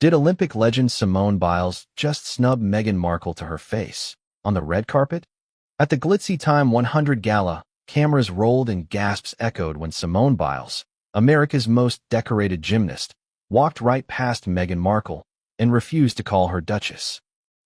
Did Olympic legend Simone Biles just snub Meghan Markle to her face on the red carpet? At the glitzy Time 100 gala, cameras rolled and gasps echoed when Simone Biles, America's most decorated gymnast, walked right past Meghan Markle and refused to call her Duchess.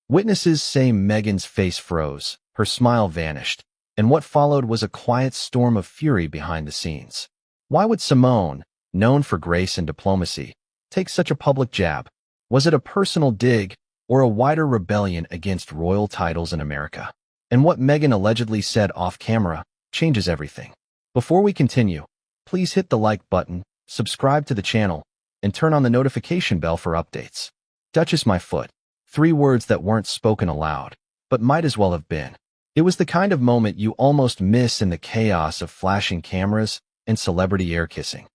Witnesses say Meghan's face froze, her smile vanished, and what followed was a quiet storm of fury behind the scenes. Why would Simone, known for grace and diplomacy, take such a public jab? Was it a personal dig or a wider rebellion against royal titles in America? And what Meghan allegedly said off-camera changes everything. Before we continue, please hit the like button, subscribe to the channel, and turn on the notification bell for updates. Duchess my foot. 3 words that weren't spoken aloud, but might as well have been. It was the kind of moment you almost miss in the chaos of flashing cameras and celebrity air-kissing.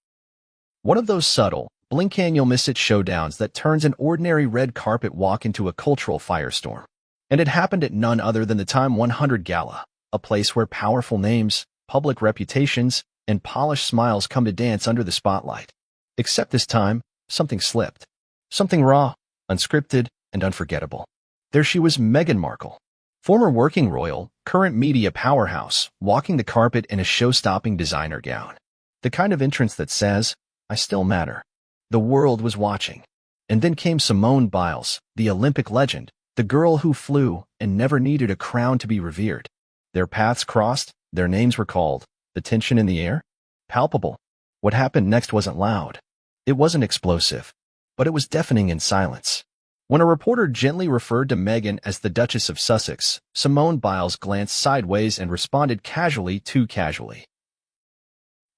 One of those subtle, blink-and-you'll-miss-it showdowns that turns an ordinary red carpet walk into a cultural firestorm. And it happened at none other than the Time 100 Gala, a place where powerful names, public reputations, and polished smiles come to dance under the spotlight. Except this time, something slipped. Something raw, unscripted, and unforgettable. There she was, Meghan Markle, former working royal, current media powerhouse, walking the carpet in a show-stopping designer gown. The kind of entrance that says, "I still matter." The world was watching. And then came Simone Biles, the Olympic legend, the girl who flew and never needed a crown to be revered. Their paths crossed, their names were called, the tension in the air? Palpable. What happened next wasn't loud. It wasn't explosive, but it was deafening in silence. When a reporter gently referred to Meghan as the Duchess of Sussex, Simone Biles glanced sideways and responded casually, too casually.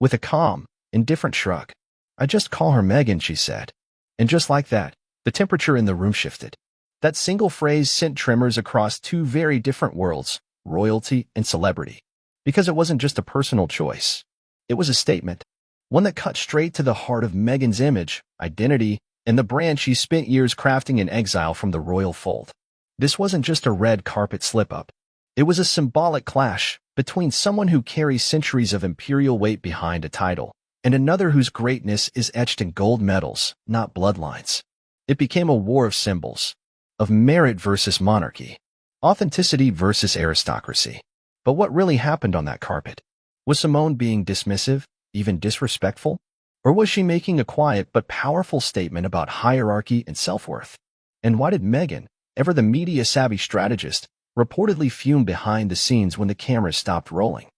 With a calm, indifferent shrug. "I just call her Meghan," she said. And just like that, the temperature in the room shifted. That single phrase sent tremors across 2 very different worlds, royalty and celebrity. Because it wasn't just a personal choice. It was a statement. One that cut straight to the heart of Meghan's image, identity, and the brand she spent years crafting in exile from the royal fold. This wasn't just a red carpet slip-up. It was a symbolic clash between someone who carries centuries of imperial weight behind a title and another whose greatness is etched in gold medals, not bloodlines. It became a war of symbols, of merit versus monarchy, authenticity versus aristocracy. But what really happened on that carpet? Was Simone being dismissive, even disrespectful? Or was she making a quiet but powerful statement about hierarchy and self-worth? And why did Meghan, ever the media-savvy strategist, reportedly fume behind the scenes when the cameras stopped rolling?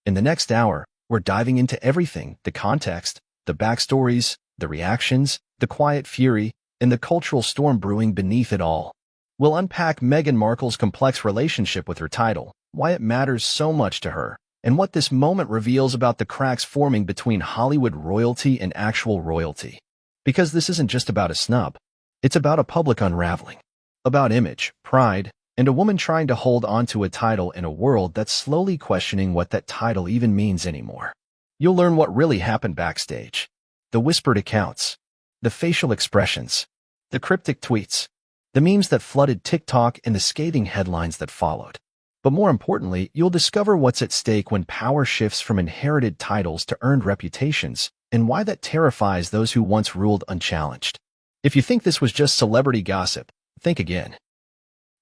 In the next hour, we're diving into everything: the context, the backstories, the reactions, the quiet fury, and the cultural storm brewing beneath it all. We'll unpack Meghan Markle's complex relationship with her title, why it matters so much to her, and what this moment reveals about the cracks forming between Hollywood royalty and actual royalty. Because this isn't just about a snub. It's about a public unraveling. About image, pride, and a woman trying to hold onto a title in a world that's slowly questioning what that title even means anymore. You'll learn what really happened backstage. The whispered accounts. The facial expressions. The cryptic tweets. The memes that flooded TikTok and the scathing headlines that followed. But more importantly, you'll discover what's at stake when power shifts from inherited titles to earned reputations, and why that terrifies those who once ruled unchallenged. If you think this was just celebrity gossip, think again.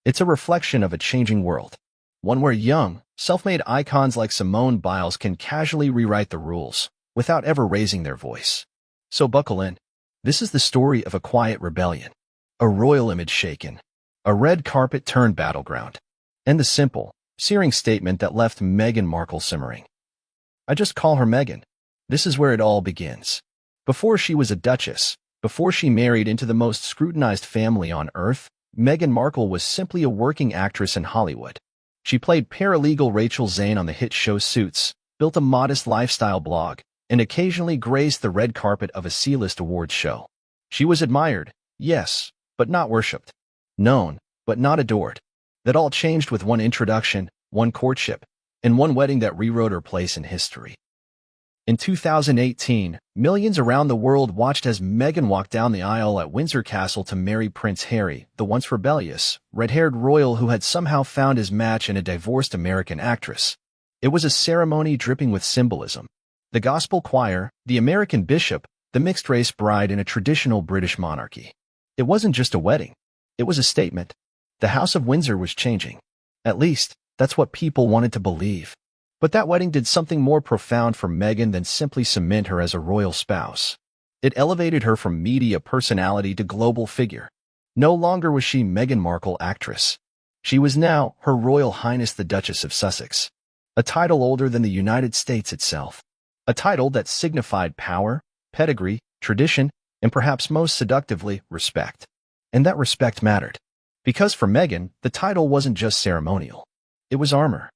It's a reflection of a changing world. One where young, self-made icons like Simone Biles can casually rewrite the rules, without ever raising their voice. So buckle in. This is the story of a quiet rebellion. A royal image shaken. A red carpet turned battleground. And the simple, searing statement that left Meghan Markle simmering. "I just call her Meghan." This is where it all begins. Before she was a duchess, before she married into the most scrutinized family on earth, Meghan Markle was simply a working actress in Hollywood. She played paralegal Rachel Zane on the hit show Suits, built a modest lifestyle blog, and occasionally graced the red carpet of a C-list awards show. She was admired, yes, but not worshipped. Known, but not adored. That all changed with one introduction, one courtship, and one wedding that rewrote her place in history. In 2018, millions around the world watched as Meghan walked down the aisle at Windsor Castle to marry Prince Harry, the once rebellious, red-haired royal who had somehow found his match in a divorced American actress. It was a ceremony dripping with symbolism. The gospel choir, the American bishop, the mixed-race bride in a traditional British monarchy. It wasn't just a wedding. It was a statement. The House of Windsor was changing. At least, that's what people wanted to believe. But that wedding did something more profound for Meghan than simply cement her as a royal spouse. It elevated her from media personality to global figure. No longer was she Meghan Markle, actress. She was now Her Royal Highness the Duchess of Sussex, a title older than the United States itself, a title that signified power, pedigree, tradition, and perhaps most seductively, respect. And that respect mattered. Because for Meghan, the title wasn't just ceremonial. It was armor.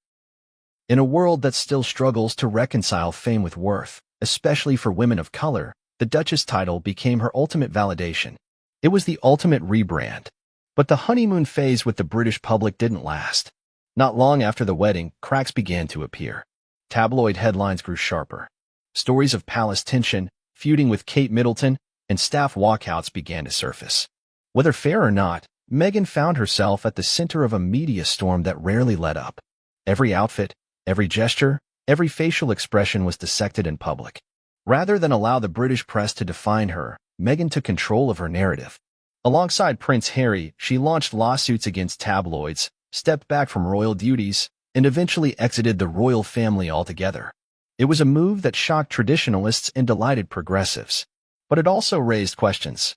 In a world that still struggles to reconcile fame with worth, especially for women of color, the Duchess title became her ultimate validation. It was the ultimate rebrand. But the honeymoon phase with the British public didn't last. Not long after the wedding, cracks began to appear. Tabloid headlines grew sharper. Stories of palace tension, feuding with Kate Middleton, and staff walkouts began to surface. Whether fair or not, Meghan found herself at the center of a media storm that rarely let up. Every outfit, every gesture, every facial expression was dissected in public. Rather than allow the British press to define her, Meghan took control of her narrative. Alongside Prince Harry, she launched lawsuits against tabloids, stepped back from royal duties, and eventually exited the royal family altogether. It was a move that shocked traditionalists and delighted progressives. But it also raised questions.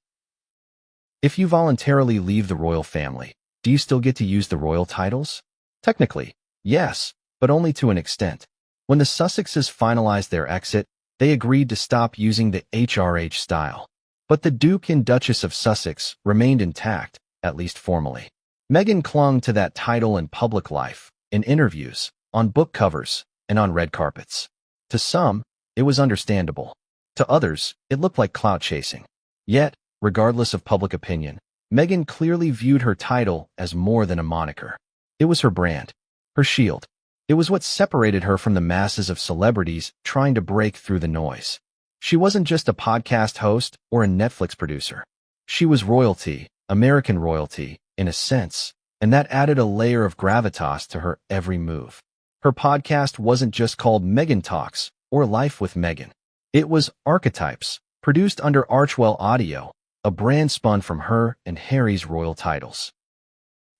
If you voluntarily leave the royal family, do you still get to use the royal titles? Technically, yes, but only to an extent. When the Sussexes finalized their exit, they agreed to stop using the HRH style. But the Duke and Duchess of Sussex remained intact, at least formally. Meghan clung to that title in public life, in interviews, on book covers, and on red carpets. To some, it was understandable. To others, it looked like clout chasing. Yet, regardless of public opinion, Meghan clearly viewed her title as more than a moniker. It was her brand, her shield. It was what separated her from the masses of celebrities trying to break through the noise. She wasn't just a podcast host or a Netflix producer. She was royalty, American royalty, in a sense, and that added a layer of gravitas to her every move. Her podcast wasn't just called Meghan Talks or Life with Meghan. It was Archetypes, produced under Archwell Audio, a brand spun from her and Harry's royal titles.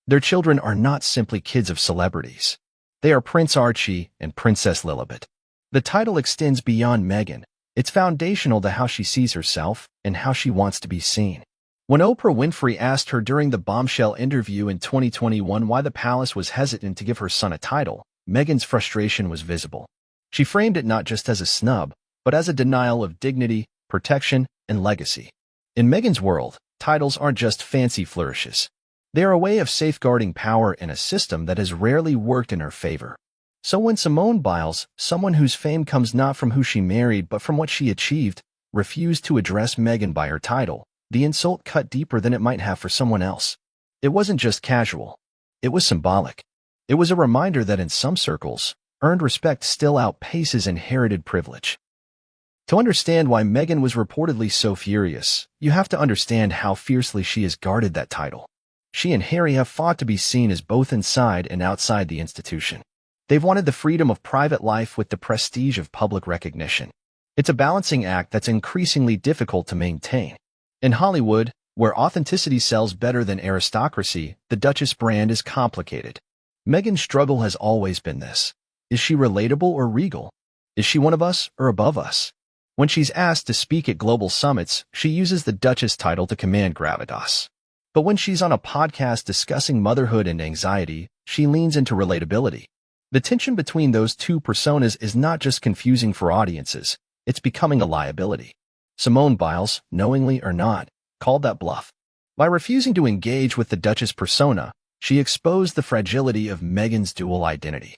Their children are not simply kids of celebrities. They are Prince Archie and Princess Lilibet. The title extends beyond Meghan. It's foundational to how she sees herself and how she wants to be seen. When Oprah Winfrey asked her during the bombshell interview in 2021 why the palace was hesitant to give her son a title, Meghan's frustration was visible. She framed it not just as a snub, but as a denial of dignity, protection, and legacy. In Meghan's world, titles aren't just fancy flourishes. They are a way of safeguarding power in a system that has rarely worked in her favor. So when Simone Biles, someone whose fame comes not from who she married but from what she achieved, refused to address Meghan by her title, the insult cut deeper than it might have for someone else. It wasn't just casual. It was symbolic. It was a reminder that in some circles, earned respect still outpaces inherited privilege. To understand why Meghan was reportedly so furious, you have to understand how fiercely she has guarded that title. She and Harry have fought to be seen as both inside and outside the institution. They've wanted the freedom of private life with the prestige of public recognition. It's a balancing act that's increasingly difficult to maintain. In Hollywood, where authenticity sells better than aristocracy, the Duchess brand is complicated. Meghan's struggle has always been this. Is she relatable or regal? Is she one of us or above us? When she's asked to speak at global summits, she uses the Duchess title to command gravitas. But when she's on a podcast discussing motherhood and anxiety, she leans into relatability. The tension between those two personas is not just confusing for audiences, it's becoming a liability. Simone Biles, knowingly or not, called that bluff. By refusing to engage with the Duchess persona, she exposed the fragility of Meghan's dual identity.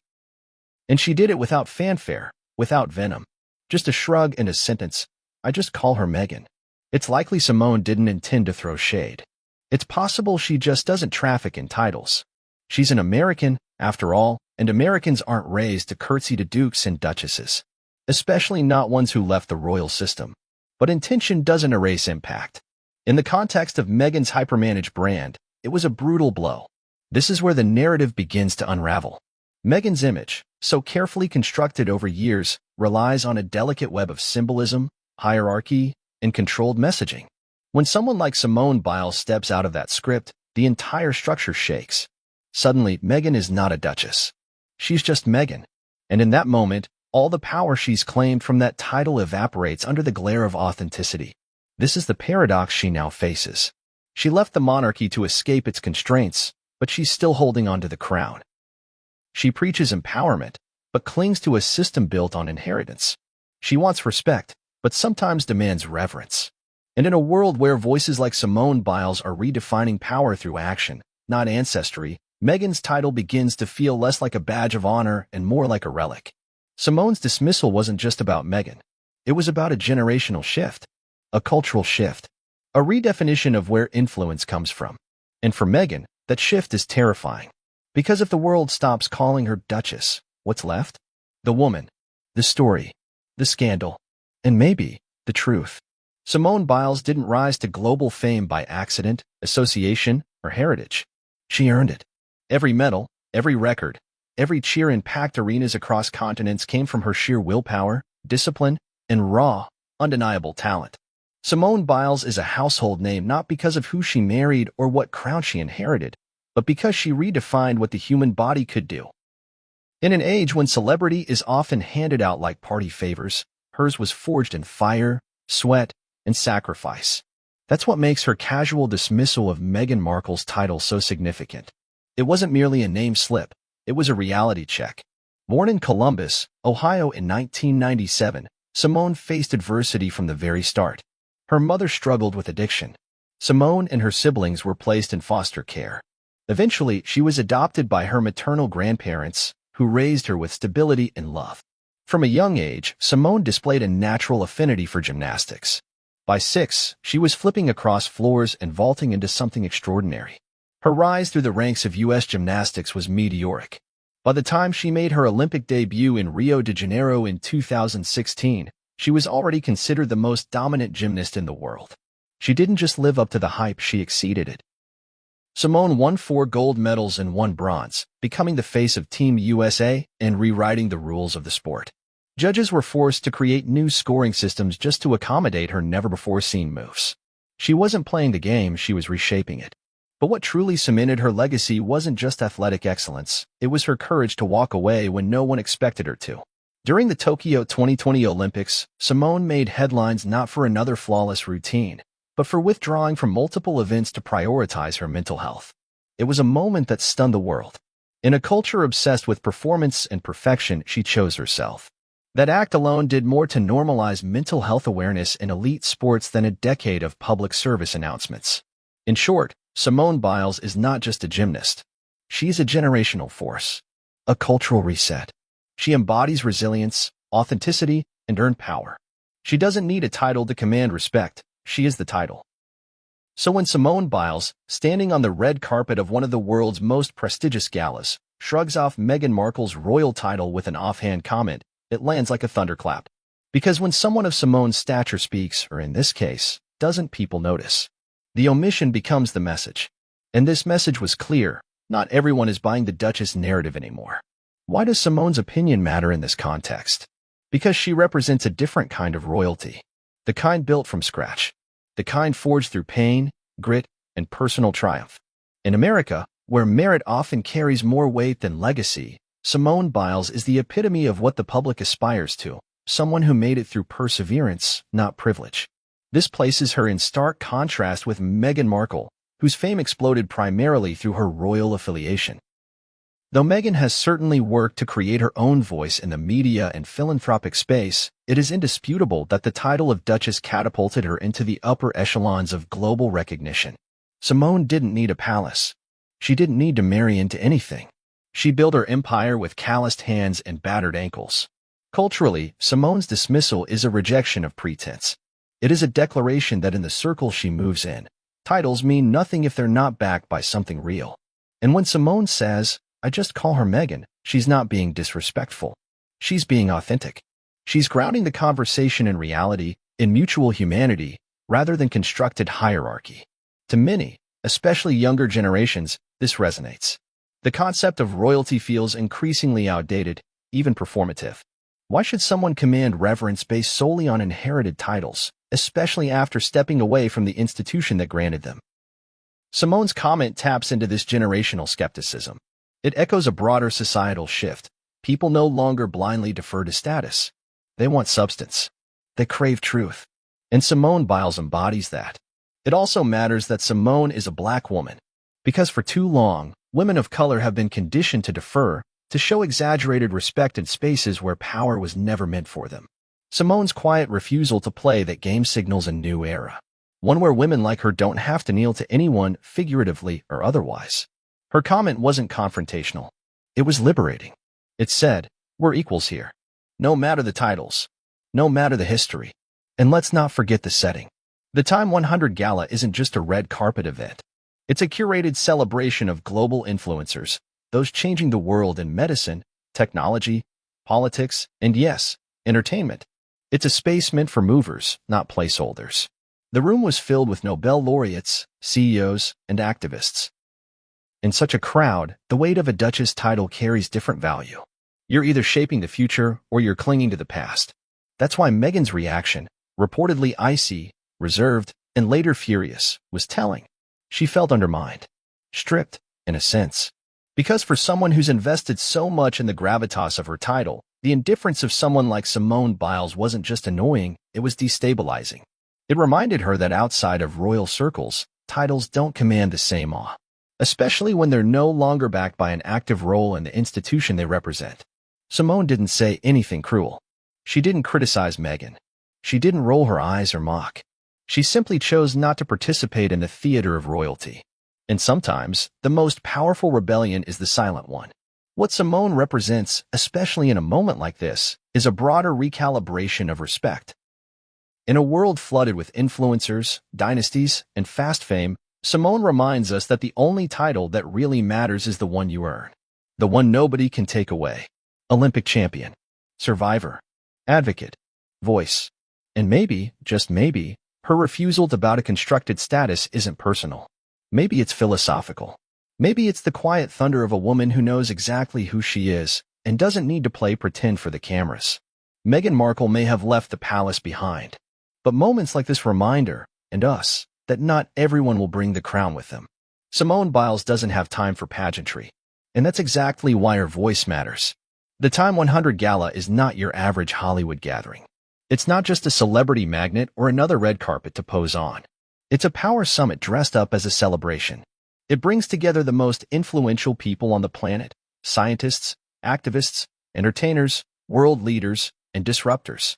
And she did it without fanfare, without venom. Just a shrug and a sentence, I just call her Meghan. It's likely Simone didn't intend to throw shade. It's possible she just doesn't traffic in titles. She's an American, after all, and Americans aren't raised to curtsy to dukes and duchesses, especially not ones who left the royal system. But intention doesn't erase impact. In the context of Meghan's hypermanaged brand, it was a brutal blow. This is where the narrative begins to unravel. Meghan's image, so carefully constructed over years, relies on a delicate web of symbolism, hierarchy, and controlled messaging. When someone like Simone Biles steps out of that script, the entire structure shakes. Suddenly, Meghan is not a duchess. She's just Meghan. And in that moment, all the power she's claimed from that title evaporates under the glare of authenticity. This is the paradox she now faces. She left the monarchy to escape its constraints, but she's still holding on to the crown. She preaches empowerment, but clings to a system built on inheritance. She wants respect, but sometimes demands reverence. And in a world where voices like Simone Biles are redefining power through action, not ancestry, Meghan's title begins to feel less like a badge of honor and more like a relic. Simone's dismissal wasn't just about Meghan. It was about a generational shift, a cultural shift, a redefinition of where influence comes from. And for Meghan, that shift is terrifying. Because if the world stops calling her Duchess, what's left? The woman, the story, the scandal, and maybe the truth. Simone Biles didn't rise to global fame by accident, association, or heritage. She earned it. Every medal, every record, every cheer in packed arenas across continents came from her sheer willpower, discipline, and raw, undeniable talent. Simone Biles is a household name not because of who she married or what crown she inherited, but because she redefined what the human body could do. In an age when celebrity is often handed out like party favors, hers was forged in fire, sweat, and sacrifice. That's what makes her casual dismissal of Meghan Markle's title so significant. It wasn't merely a name slip, it was a reality check. Born in Columbus, Ohio in 1997, Simone faced adversity from the very start. Her mother struggled with addiction. Simone and her siblings were placed in foster care. Eventually, she was adopted by her maternal grandparents, who raised her with stability and love. From a young age, Simone displayed a natural affinity for gymnastics. By 6, she was flipping across floors and vaulting into something extraordinary. Her rise through the ranks of U.S. gymnastics was meteoric. By the time she made her Olympic debut in Rio de Janeiro in 2016, she was already considered the most dominant gymnast in the world. She didn't just live up to the hype, she exceeded it. Simone won 4 gold medals and 1 bronze, becoming the face of Team USA and rewriting the rules of the sport. Judges were forced to create new scoring systems just to accommodate her never-before-seen moves. She wasn't playing the game, she was reshaping it. But what truly cemented her legacy wasn't just athletic excellence, it was her courage to walk away when no one expected her to. During the Tokyo 2020 Olympics, Simone made headlines not for another flawless routine, but for withdrawing from multiple events to prioritize her mental health. It was a moment that stunned the world. In a culture obsessed with performance and perfection, she chose herself. That act alone did more to normalize mental health awareness in elite sports than a decade of public service announcements. In short, Simone Biles is not just a gymnast. She's a generational force, a cultural reset. She embodies resilience, authenticity, and earned power. She doesn't need a title to command respect, she is the title. So when Simone Biles, standing on the red carpet of one of the world's most prestigious galas, shrugs off Meghan Markle's royal title with an offhand comment, it lands like a thunderclap. Because when someone of Simone's stature speaks, or in this case, doesn't, people notice. The omission becomes the message. And this message was clear. Not everyone is buying the Duchess narrative anymore. Why does Simone's opinion matter in this context? Because she represents a different kind of royalty. The kind built from scratch. The kind forged through pain, grit, and personal triumph. In America, where merit often carries more weight than legacy, Simone Biles is the epitome of what the public aspires to, someone who made it through perseverance, not privilege. This places her in stark contrast with Meghan Markle, whose fame exploded primarily through her royal affiliation. Though Meghan has certainly worked to create her own voice in the media and philanthropic space, it is indisputable that the title of Duchess catapulted her into the upper echelons of global recognition. Simone didn't need a palace. She didn't need to marry into anything. She built her empire with calloused hands and battered ankles. Culturally, Simone's dismissal is a rejection of pretense. It is a declaration that in the circle she moves in, titles mean nothing if they're not backed by something real. And when Simone says, "I just call her Meghan," she's not being disrespectful. She's being authentic. She's grounding the conversation in reality, in mutual humanity, rather than constructed hierarchy. To many, especially younger generations, this resonates. The concept of royalty feels increasingly outdated, even performative. Why should someone command reverence based solely on inherited titles, especially after stepping away from the institution that granted them. Simone's comment taps into this generational skepticism. It echoes a broader societal shift. People no longer blindly defer to status. They want substance. They crave truth. And Simone Biles embodies that. It also matters that Simone is a black woman, because for too long, women of color have been conditioned to defer, to show exaggerated respect in spaces where power was never meant for them. Simone's quiet refusal to play that game signals a new era, one where women like her don't have to kneel to anyone, figuratively or otherwise. Her comment wasn't confrontational. It was liberating. It said, "We're equals here. No matter the titles. No matter the history. And let's not forget the setting." The Time 100 Gala isn't just a red carpet event. It's a curated celebration of global influencers, those changing the world in medicine, technology, politics, and yes, entertainment. It's a space meant for movers, not placeholders. The room was filled with Nobel laureates, CEOs, and activists. In such a crowd, the weight of a Duchess title carries different value. You're either shaping the future or you're clinging to the past. That's why Meghan's reaction, reportedly icy, reserved, and later furious, was telling. She felt undermined, stripped, in a sense. Because for someone who's invested so much in the gravitas of her title, the indifference of someone like Simone Biles wasn't just annoying, it was destabilizing. It reminded her that outside of royal circles, titles don't command the same awe, especially when they're no longer backed by an active role in the institution they represent. Simone didn't say anything cruel. She didn't criticize Meghan. She didn't roll her eyes or mock. She simply chose not to participate in the theater of royalty. And sometimes, the most powerful rebellion is the silent one. What Simone represents, especially in a moment like this, is a broader recalibration of respect. In a world flooded with influencers, dynasties, and fast fame, Simone reminds us that the only title that really matters is the one you earn. The one nobody can take away. Olympic champion, survivor, advocate, voice. And maybe, just maybe, her refusal to bow to constructed status isn't personal. Maybe it's philosophical. Maybe it's the quiet thunder of a woman who knows exactly who she is and doesn't need to play pretend for the cameras. Meghan Markle may have left the palace behind, but moments like this remind her, and us, that not everyone will bring the crown with them. Simone Biles doesn't have time for pageantry, and that's exactly why her voice matters. The Time 100 Gala is not your average Hollywood gathering. It's not just a celebrity magnet or another red carpet to pose on. It's a power summit dressed up as a celebration. It brings together the most influential people on the planet: scientists, activists, entertainers, world leaders, and disruptors.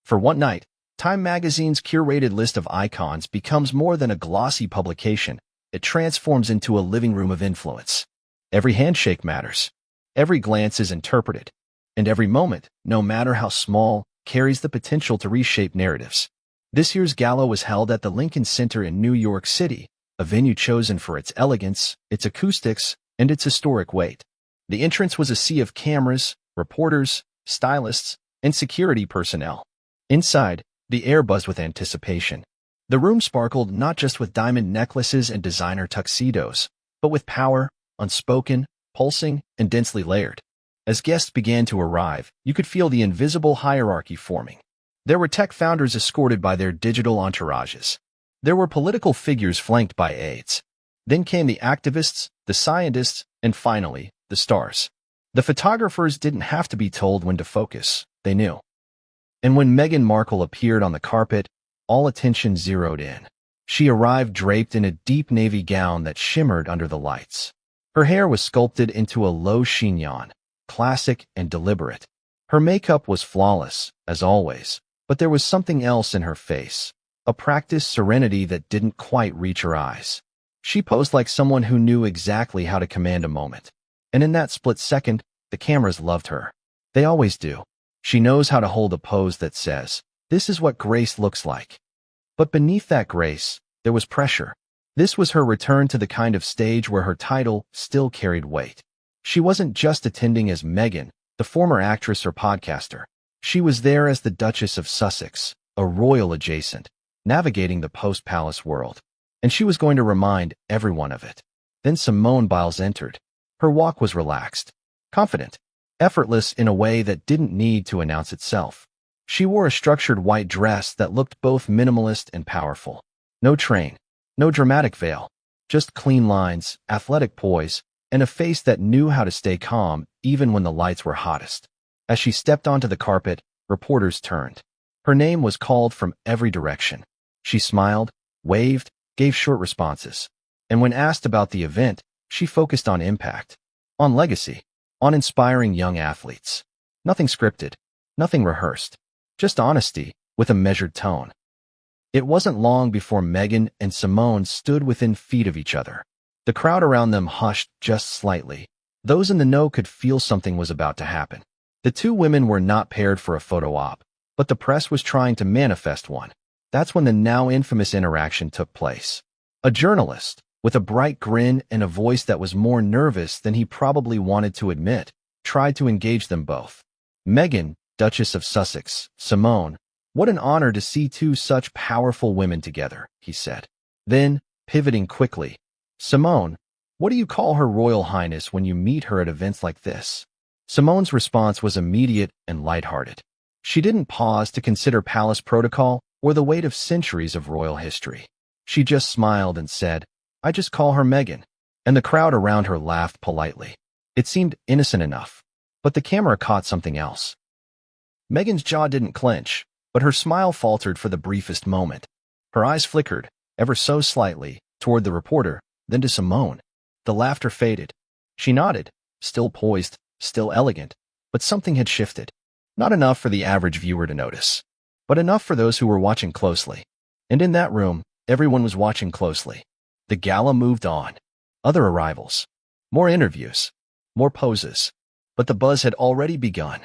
For one night, Time magazine's curated list of icons becomes more than a glossy publication. It transforms into a living room of influence. Every handshake matters. Every glance is interpreted. And every moment, no matter how small, carries the potential to reshape narratives. This year's gala was held at the Lincoln Center in New York City, a venue chosen for its elegance, its acoustics, and its historic weight. The entrance was a sea of cameras, reporters, stylists, and security personnel. Inside, the air buzzed with anticipation. The room sparkled not just with diamond necklaces and designer tuxedos, but with power, unspoken, pulsing, and densely layered. As guests began to arrive, you could feel the invisible hierarchy forming. There were tech founders escorted by their digital entourages. There were political figures flanked by aides. Then came the activists, the scientists, and finally, the stars. The photographers didn't have to be told when to focus, they knew. And when Meghan Markle appeared on the carpet, all attention zeroed in. She arrived draped in a deep navy gown that shimmered under the lights. Her hair was sculpted into a low chignon, classic and deliberate. Her makeup was flawless, as always, but there was something else in her face, a practiced serenity that didn't quite reach her eyes. She posed like someone who knew exactly how to command a moment. And in that split second, the cameras loved her. They always do. She knows how to hold a pose that says, "This is what grace looks like." But beneath that grace, there was pressure. This was her return to the kind of stage where her title still carried weight. She wasn't just attending as Meghan, the former actress or podcaster. She was there as the Duchess of Sussex, a royal adjacent, navigating the post-palace world. And she was going to remind everyone of it. Then Simone Biles entered. Her walk was relaxed, confident, effortless in a way that didn't need to announce itself. She wore a structured white dress that looked both minimalist and powerful. No train, no dramatic veil, just clean lines, athletic poise, and a face that knew how to stay calm even when the lights were hottest. As she stepped onto the carpet, reporters turned. Her name was called from every direction. She smiled, waved, gave short responses. And when asked about the event, she focused on impact, on legacy, on inspiring young athletes. Nothing scripted, nothing rehearsed, just honesty with a measured tone. It wasn't long before Meghan and Simone stood within feet of each other. The crowd around them hushed just slightly. Those in the know could feel something was about to happen. The two women were not paired for a photo op, but the press was trying to manifest one. That's when the now infamous interaction took place. A journalist, with a bright grin and a voice that was more nervous than he probably wanted to admit, tried to engage them both. Meghan, Duchess of Sussex, Simone, what an honor to see two such powerful women together, he said. Then, pivoting quickly, Simone, what do you call Her Royal Highness when you meet her at events like this? Simone's response was immediate and lighthearted. She didn't pause to consider palace protocol or the weight of centuries of royal history. She just smiled and said, I just call her Meghan. And the crowd around her laughed politely. It seemed innocent enough, but the camera caught something else. Meghan's jaw didn't clench, but her smile faltered for the briefest moment. Her eyes flickered, ever so slightly, toward the reporter, then to Simone. The laughter faded. She nodded, still poised, still elegant, but something had shifted. Not enough for the average viewer to notice, but enough for those who were watching closely. And in that room, everyone was watching closely. The gala moved on. Other arrivals. More interviews. More poses. But the buzz had already begun.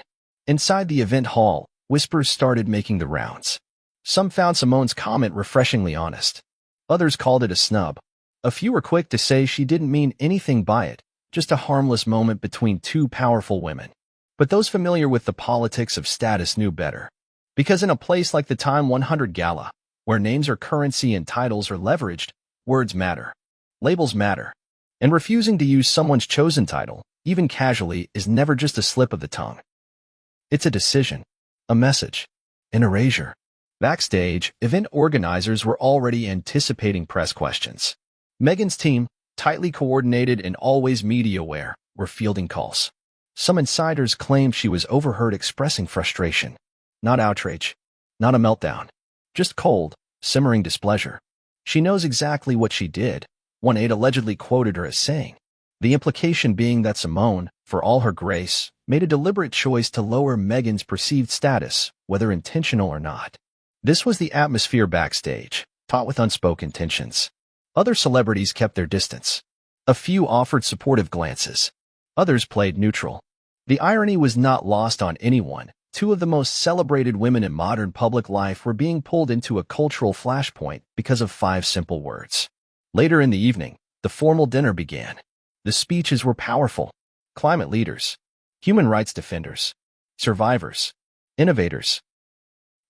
Inside the event hall, whispers started making the rounds. Some found Simone's comment refreshingly honest. Others called it a snub. A few were quick to say she didn't mean anything by it, just a harmless moment between two powerful women. But those familiar with the politics of status knew better. Because in a place like the Time 100 Gala, where names are currency and titles are leveraged, words matter. Labels matter. And refusing to use someone's chosen title, even casually, is never just a slip of the tongue. It's a decision, a message, an erasure. Backstage, event organizers were already anticipating press questions. Meghan's team, tightly coordinated and always media-aware, were fielding calls. Some insiders claimed she was overheard expressing frustration. Not outrage, not a meltdown, just cold, simmering displeasure. She knows exactly what she did, one aide allegedly quoted her as saying. The implication being that Simone, for all her grace, made a deliberate choice to lower Meghan's perceived status, whether intentional or not. This was the atmosphere backstage, taut with unspoken tensions. Other celebrities kept their distance. A few offered supportive glances. Others played neutral. The irony was not lost on anyone. Two of the most celebrated women in modern public life were being pulled into a cultural flashpoint because of 5 simple words. Later in the evening, the formal dinner began. The speeches were powerful. Climate leaders, human rights defenders, survivors, innovators.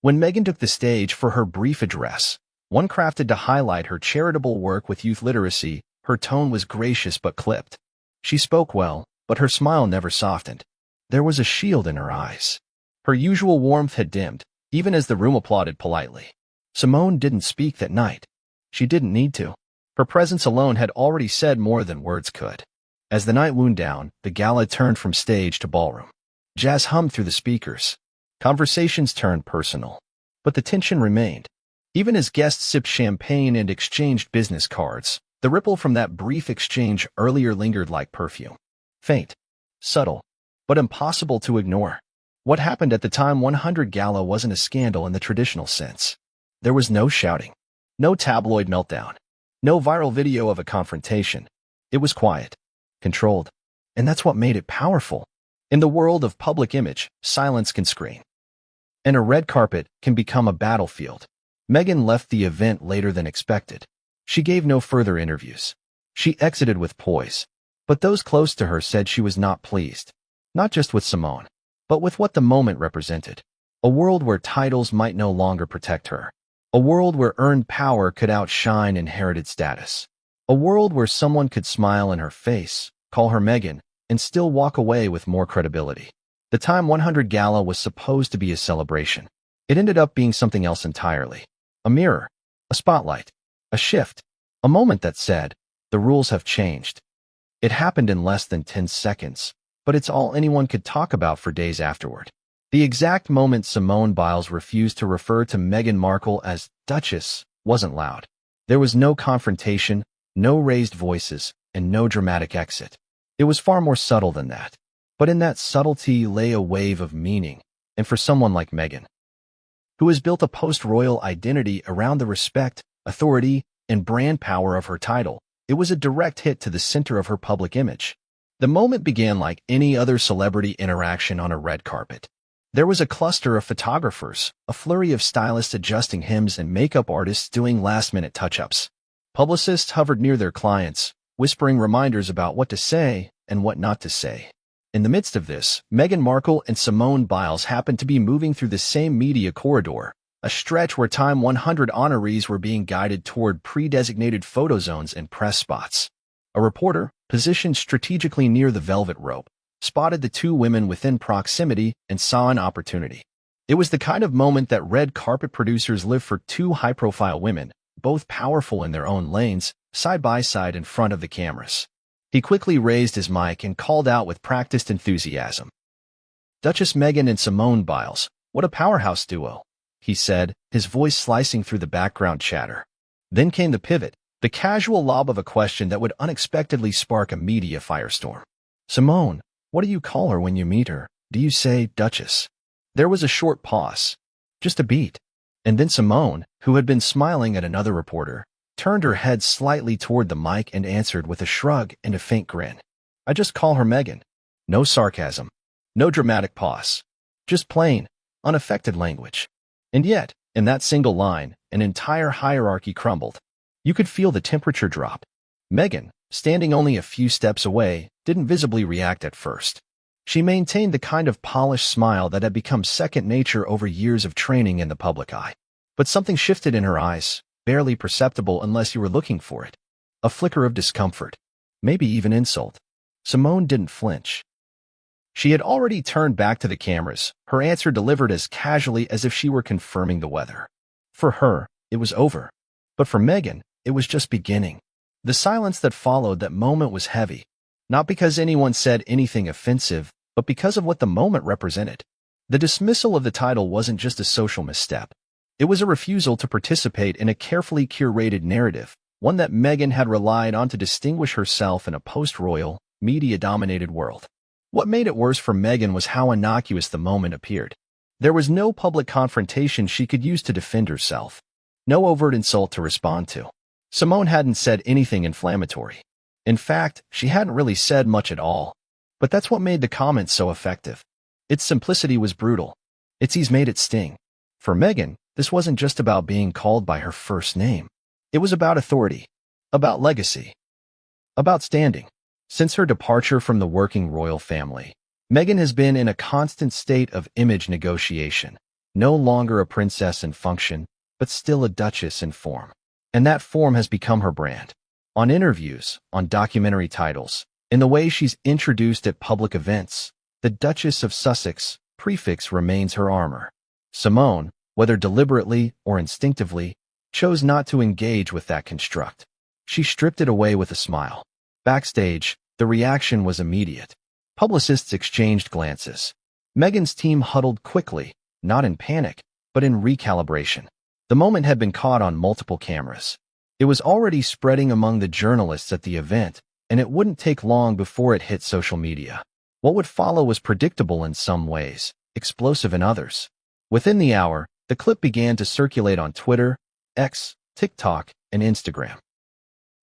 When Meghan took the stage for her brief address, one crafted to highlight her charitable work with youth literacy, her tone was gracious but clipped. She spoke well, but her smile never softened. There was a shield in her eyes. Her usual warmth had dimmed, even as the room applauded politely. Simone didn't speak that night. She didn't need to. Her presence alone had already said more than words could. As the night wound down, the gala turned from stage to ballroom. Jazz hummed through the speakers. Conversations turned personal. But the tension remained. Even as guests sipped champagne and exchanged business cards, the ripple from that brief exchange earlier lingered like perfume. Faint, subtle, but impossible to ignore. What happened at the Time 100 Gala wasn't a scandal in the traditional sense. There was no shouting, no tabloid meltdown, no viral video of a confrontation. It was quiet, controlled, and that's what made it powerful. In the world of public image, silence can scream. And a red carpet can become a battlefield. Meghan left the event later than expected. She gave no further interviews. She exited with poise. But those close to her said she was not pleased. Not just with Simone, but with what the moment represented. A world where titles might no longer protect her. A world where earned power could outshine inherited status. A world where someone could smile in her face, call her Meghan, and still walk away with more credibility. The Time 100 Gala was supposed to be a celebration, It ended up being something else entirely. A mirror, a spotlight, a shift, a moment that said, the rules have changed. It happened in less than 10 seconds, but it's all anyone could talk about for days afterward. The exact moment Simone Biles refused to refer to Meghan Markle as Duchess wasn't loud. There was no confrontation, no raised voices, and no dramatic exit. It was far more subtle than that. But in that subtlety lay a wave of meaning, and for someone like Meghan, who has built a post-royal identity around the respect, authority, and brand power of her title, it was a direct hit to the center of her public image. The moment began like any other celebrity interaction on a red carpet. There was a cluster of photographers, a flurry of stylists adjusting hems and makeup artists doing last-minute touch-ups. Publicists hovered near their clients, whispering reminders about what to say and what not to say. In the midst of this, Meghan Markle and Simone Biles happened to be moving through the same media corridor, a stretch where Time 100 honorees were being guided toward pre-designated photo zones and press spots. A reporter, positioned strategically near the velvet rope, spotted the two women within proximity and saw an opportunity. It was the kind of moment that red carpet producers live for: two high-profile women, both powerful in their own lanes, side by side in front of the cameras. He quickly raised his mic and called out with practiced enthusiasm. "Duchess Meghan and Simone Biles, what a powerhouse duo," he said, his voice slicing through the background chatter. Then came the pivot, the casual lob of a question that would unexpectedly spark a media firestorm. "Simone, what do you call her when you meet her? Do you say Duchess?" There was a short pause. Just a beat. And then Simone, who had been smiling at another reporter, turned her head slightly toward the mic and answered with a shrug and a faint grin. "I just call her Meghan." No sarcasm. No dramatic pause. Just plain, unaffected language. And yet, in that single line, an entire hierarchy crumbled. You could feel the temperature drop. Meghan, standing only a few steps away, didn't visibly react at first. She maintained the kind of polished smile that had become second nature over years of training in the public eye. But something shifted in her eyes, barely perceptible unless you were looking for it. A flicker of discomfort. Maybe even insult. Simone didn't flinch. She had already turned back to the cameras, her answer delivered as casually as if she were confirming the weather. For her, it was over. But for Meghan, it was just beginning. The silence that followed that moment was heavy. Not because anyone said anything offensive, but because of what the moment represented. The dismissal of the title wasn't just a social misstep. It was a refusal to participate in a carefully curated narrative, one that Meghan had relied on to distinguish herself in a post-royal, media-dominated world. What made it worse for Meghan was how innocuous the moment appeared. There was no public confrontation she could use to defend herself. No overt insult to respond to. Simone hadn't said anything inflammatory. In fact, she hadn't really said much at all. But that's what made the comment so effective. Its simplicity was brutal. Its ease made it sting. For Meghan, this wasn't just about being called by her first name. It was about authority. About legacy. About standing. Since her departure from the working royal family, Meghan has been in a constant state of image negotiation. No longer a princess in function, but still a duchess in form. And that form has become her brand. On interviews, on documentary titles, in the way she's introduced at public events, the Duchess of Sussex prefix remains her armor. Simone, whether deliberately or instinctively, chose not to engage with that construct. She stripped it away with a smile. Backstage, the reaction was immediate. Publicists exchanged glances. Meghan's team huddled quickly, not in panic, but in recalibration. The moment had been caught on multiple cameras. It was already spreading among the journalists at the event, and it wouldn't take long before it hit social media. What would follow was predictable in some ways, explosive in others. Within the hour, the clip began to circulate on Twitter, X, TikTok, and Instagram.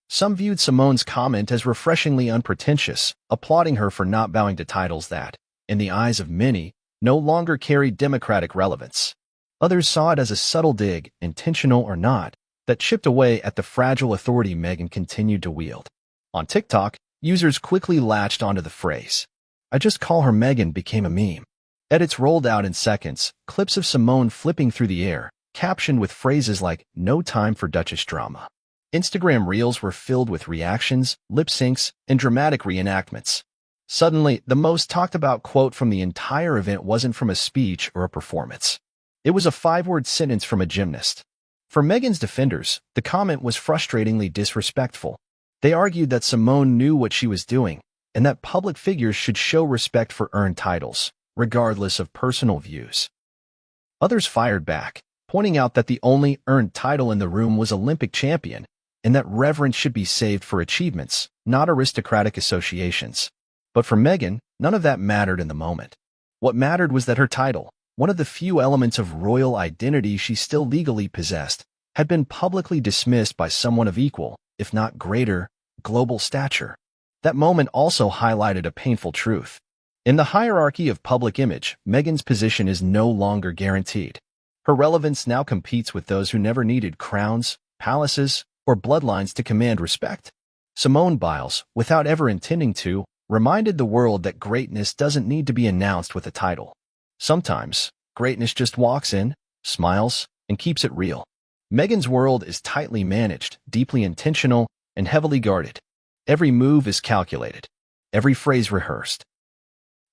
Some viewed Simone's comment as refreshingly unpretentious, applauding her for not bowing to titles that, in the eyes of many, no longer carried democratic relevance. Others saw it as a subtle dig, intentional or not, that chipped away at the fragile authority Meghan continued to wield. On TikTok, users quickly latched onto the phrase, "I just call her Meghan," became a meme. Edits rolled out in seconds, clips of Simone flipping through the air, captioned with phrases like, "No time for Duchess drama." Instagram reels were filled with reactions, lip syncs, and dramatic reenactments. Suddenly, the most talked about quote from the entire event wasn't from a speech or a performance. It was a 5-word sentence from a gymnast. For Meghan's defenders, the comment was frustratingly disrespectful. They argued that Simone knew what she was doing, and that public figures should show respect for earned titles, regardless of personal views. Others fired back, pointing out that the only earned title in the room was Olympic champion, and that reverence should be saved for achievements, not aristocratic associations. But for Meghan, none of that mattered in the moment. What mattered was that her title, one of the few elements of royal identity she still legally possessed, had been publicly dismissed by someone of equal, if not greater, global stature. That moment also highlighted a painful truth. In the hierarchy of public image, Meghan's position is no longer guaranteed. Her relevance now competes with those who never needed crowns, palaces, or bloodlines to command respect. Simone Biles, without ever intending to, reminded the world that greatness doesn't need to be announced with a title. Sometimes, greatness just walks in, smiles, and keeps it real. Meghan's world is tightly managed, deeply intentional, and heavily guarded. Every move is calculated, every phrase rehearsed.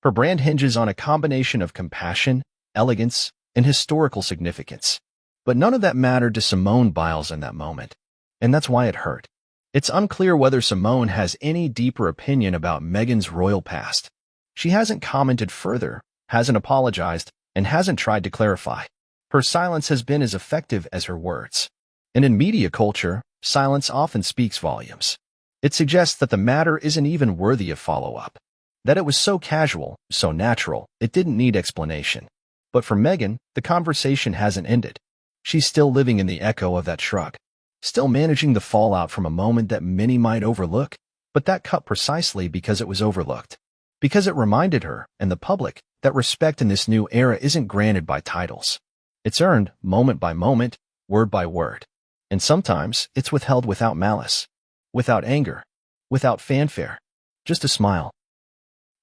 Her brand hinges on a combination of compassion, elegance, and historical significance. But none of that mattered to Simone Biles in that moment, and that's why it hurt. It's unclear whether Simone has any deeper opinion about Meghan's royal past. She hasn't commented further, hasn't apologized, and hasn't tried to clarify. Her silence has been as effective as her words. And in media culture, silence often speaks volumes. It suggests that the matter isn't even worthy of follow-up. That it was so casual, so natural, it didn't need explanation. But for Meghan, the conversation hasn't ended. She's still living in the echo of that shrug. Still managing the fallout from a moment that many might overlook, but that cut precisely because it was overlooked. Because it reminded her, and the public, that respect in this new era isn't granted by titles. It's earned, moment by moment, word by word. And sometimes, it's withheld without malice, without anger, without fanfare. Just a smile.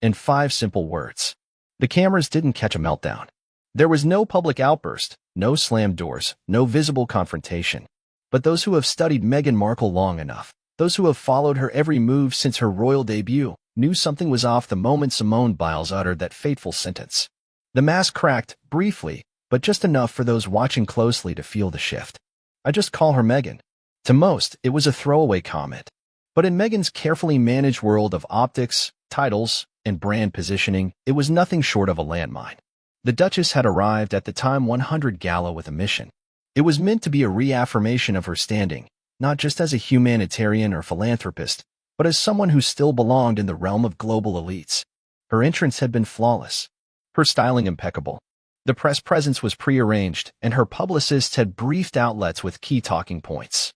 And 5 simple words. The cameras didn't catch a meltdown. There was no public outburst, no slammed doors, no visible confrontation. But those who have studied Meghan Markle long enough, those who have followed her every move since her royal debut, knew something was off the moment Simone Biles uttered that fateful sentence. The mask cracked, briefly, but just enough for those watching closely to feel the shift. I just call her Meghan. To most, it was a throwaway comment. But in Meghan's carefully managed world of optics, titles, and brand positioning, it was nothing short of a landmine. The Duchess had arrived at the Time 100 Gala with a mission. It was meant to be a reaffirmation of her standing, not just as a humanitarian or philanthropist, but as someone who still belonged in the realm of global elites. Her entrance had been flawless, her styling impeccable. The press presence was prearranged, and her publicists had briefed outlets with key talking points.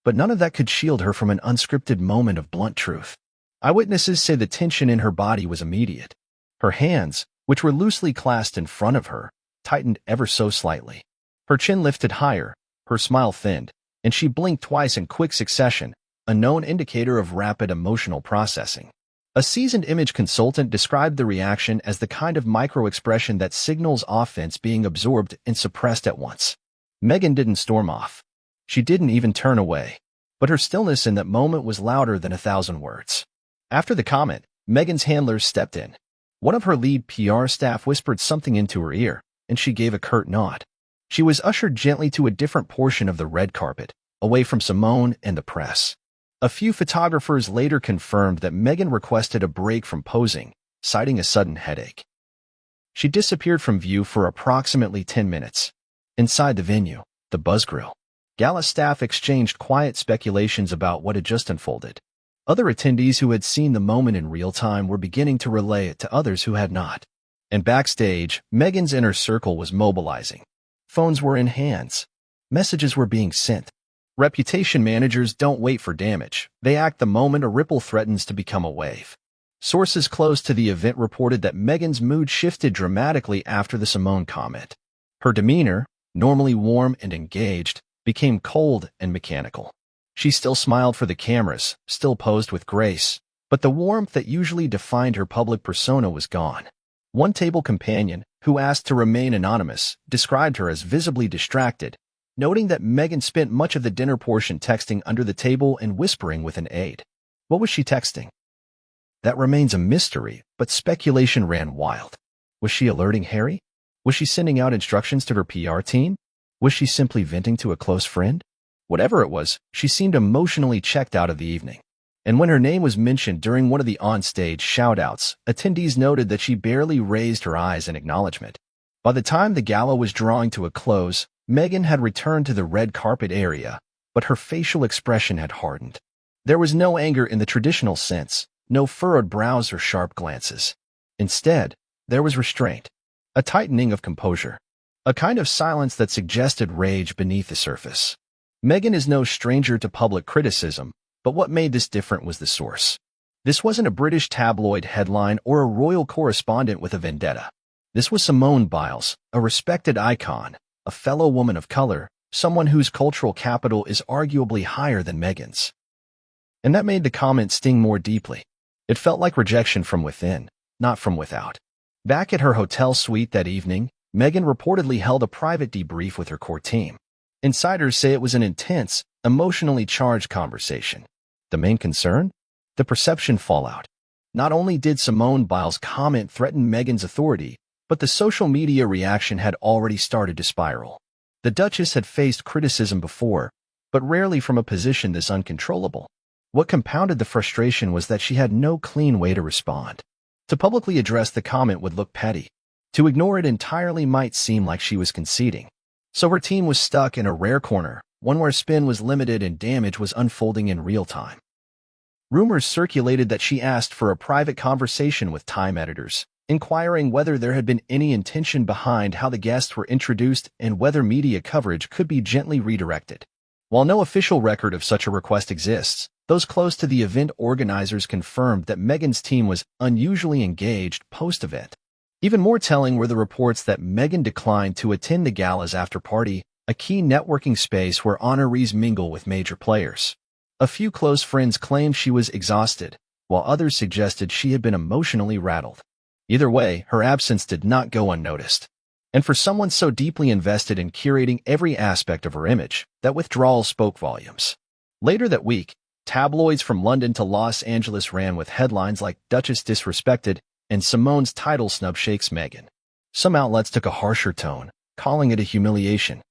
But none of that could shield her from an unscripted moment of blunt truth. Eyewitnesses say the tension in her body was immediate. Her hands, which were loosely clasped in front of her, tightened ever so slightly. Her chin lifted higher, her smile thinned, and she blinked twice in quick succession, a known indicator of rapid emotional processing. A seasoned image consultant described the reaction as the kind of micro-expression that signals offense being absorbed and suppressed at once. Meghan didn't storm off. She didn't even turn away. But her stillness in that moment was louder than 1,000 words. After the comment, Meghan's handlers stepped in. One of her lead PR staff whispered something into her ear, and she gave a curt nod. She was ushered gently to a different portion of the red carpet, away from Simone and the press. A few photographers later confirmed that Meghan requested a break from posing, citing a sudden headache. She disappeared from view for approximately 10 minutes. Inside the venue, the buzzkill, gala staff exchanged quiet speculations about what had just unfolded. Other attendees who had seen the moment in real time were beginning to relay it to others who had not. And backstage, Meghan's inner circle was mobilizing. Phones were in hands. Messages were being sent. Reputation managers don't wait for damage. They act the moment a ripple threatens to become a wave. Sources close to the event reported that Meghan's mood shifted dramatically after the Simone comment. Her demeanor, normally warm and engaged, became cold and mechanical. She still smiled for the cameras, still posed with grace, but the warmth that usually defined her public persona was gone. One table companion, who asked to remain anonymous, described her as visibly distracted, noting that Meghan spent much of the dinner portion texting under the table and whispering with an aide. What was she texting? That remains a mystery, but speculation ran wild. Was she alerting Harry? Was she sending out instructions to her PR team? Was she simply venting to a close friend? Whatever it was, she seemed emotionally checked out of the evening. And when her name was mentioned during one of the on-stage shout-outs, attendees noted that she barely raised her eyes in acknowledgement. By the time the gala was drawing to a close, Meghan had returned to the red carpet area, but her facial expression had hardened. There was no anger in the traditional sense, no furrowed brows or sharp glances. Instead, there was restraint, a tightening of composure, a kind of silence that suggested rage beneath the surface. Meghan is no stranger to public criticism, but what made this different was the source. This wasn't a British tabloid headline or a royal correspondent with a vendetta. This was Simone Biles, a respected icon, a fellow woman of color, someone whose cultural capital is arguably higher than Meghan's. And that made the comment sting more deeply. It felt like rejection from within, not from without. Back at her hotel suite that evening, Meghan reportedly held a private debrief with her core team. Insiders say it was an intense, emotionally charged conversation. The main concern? The perception fallout. Not only did Simone Biles' comment threaten Meghan's authority, but the social media reaction had already started to spiral. The Duchess had faced criticism before, but rarely from a position this uncontrollable. What compounded the frustration was that she had no clean way to respond. To publicly address the comment would look petty. To ignore it entirely might seem like she was conceding. So her team was stuck in a rare corner, one where spin was limited and damage was unfolding in real time. Rumors circulated that she asked for a private conversation with Time editors, inquiring whether there had been any intention behind how the guests were introduced and whether media coverage could be gently redirected. While no official record of such a request exists, those close to the event organizers confirmed that Meghan's team was unusually engaged post-event. Even more telling were the reports that Meghan declined to attend the gala's after-party, a key networking space where honorees mingle with major players. A few close friends claimed she was exhausted, while others suggested she had been emotionally rattled. Either way, her absence did not go unnoticed. And for someone so deeply invested in curating every aspect of her image, that withdrawal spoke volumes. Later that week, tabloids from London to Los Angeles ran with headlines like Duchess disrespected and Simone's title snub shakes Meghan. Some outlets took a harsher tone, calling it a humiliation.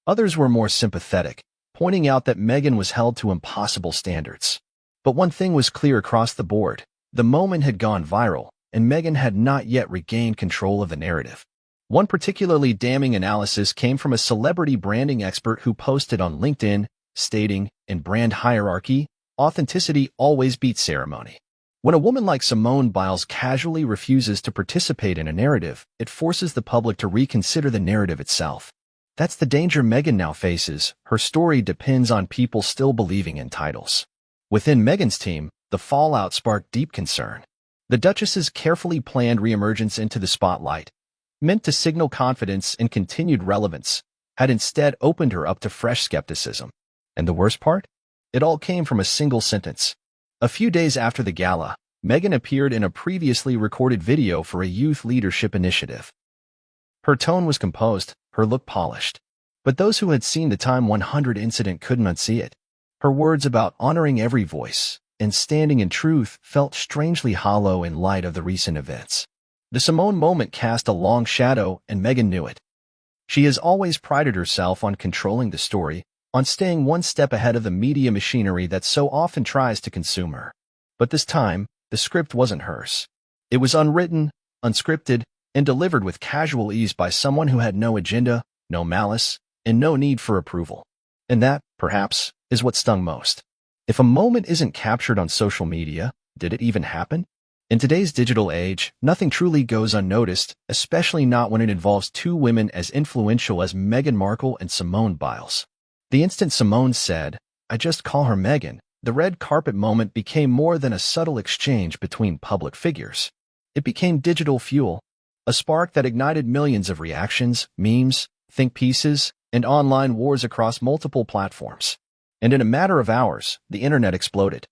Others were more sympathetic, pointing out that Meghan was held to impossible standards. But one thing was clear across the board. The moment had gone viral, and Meghan had not yet regained control of the narrative. One particularly damning analysis came from a celebrity branding expert who posted on LinkedIn, stating, in brand hierarchy, authenticity always beats ceremony. When a woman like Simone Biles casually refuses to participate in a narrative, it forces the public to reconsider the narrative itself. That's the danger Meghan now faces. Her story depends on people still believing in titles. Within Meghan's team, the fallout sparked deep concern. The Duchess's carefully planned reemergence into the spotlight, meant to signal confidence and continued relevance, had instead opened her up to fresh skepticism. And the worst part? It all came from a single sentence. A few days after the gala, Meghan appeared in a previously recorded video for a youth leadership initiative. Her tone was composed, her look polished. But those who had seen the Time 100 incident couldn't unsee it. Her words about honoring every voice and standing in truth felt strangely hollow in light of the recent events. The Simone moment cast a long shadow, and Meghan knew it. She has always prided herself on controlling the story, on staying one step ahead of the media machinery that so often tries to consume her. But this time, the script wasn't hers. It was unwritten, unscripted, and delivered with casual ease by someone who had no agenda, no malice, and no need for approval. And that, perhaps, is what stung most. If a moment isn't captured on social media, did it even happen? In today's digital age, nothing truly goes unnoticed, especially not when it involves two women as influential as Meghan Markle and Simone Biles. The instant Simone said, "I just call her Meghan," the red carpet moment became more than a subtle exchange between public figures. It became digital fuel, a spark that ignited millions of reactions, memes, think pieces, and online wars across multiple platforms. And in a matter of hours, the internet exploded.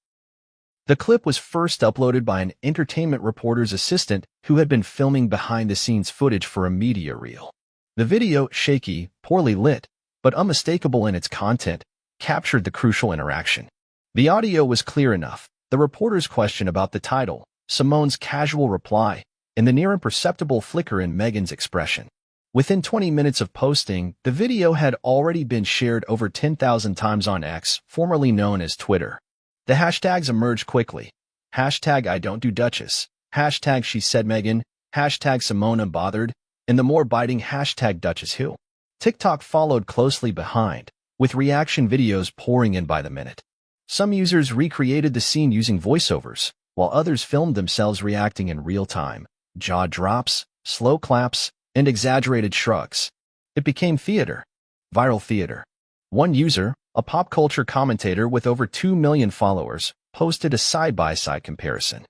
The clip was first uploaded by an entertainment reporter's assistant who had been filming behind-the-scenes footage for a media reel. The video, shaky, poorly lit, but unmistakable in its content, captured the crucial interaction. The audio was clear enough. The reporter's question about the title, Simone's casual reply, and the near imperceptible flicker in Meghan's expression. Within 20 minutes of posting, the video had already been shared over 10,000 times on X, formerly known as Twitter. The hashtags emerged quickly. Hashtag I don't do Duchess. Hashtag she said Meghan. Hashtag Simone bothered. And the more biting hashtag Duchess who. TikTok followed closely behind, with reaction videos pouring in by the minute. Some users recreated the scene using voiceovers, while others filmed themselves reacting in real time. Jaw drops, slow claps, and exaggerated shrugs. It became theater. Viral theater. One user, a pop culture commentator with over 2 million followers, posted a side-by-side comparison.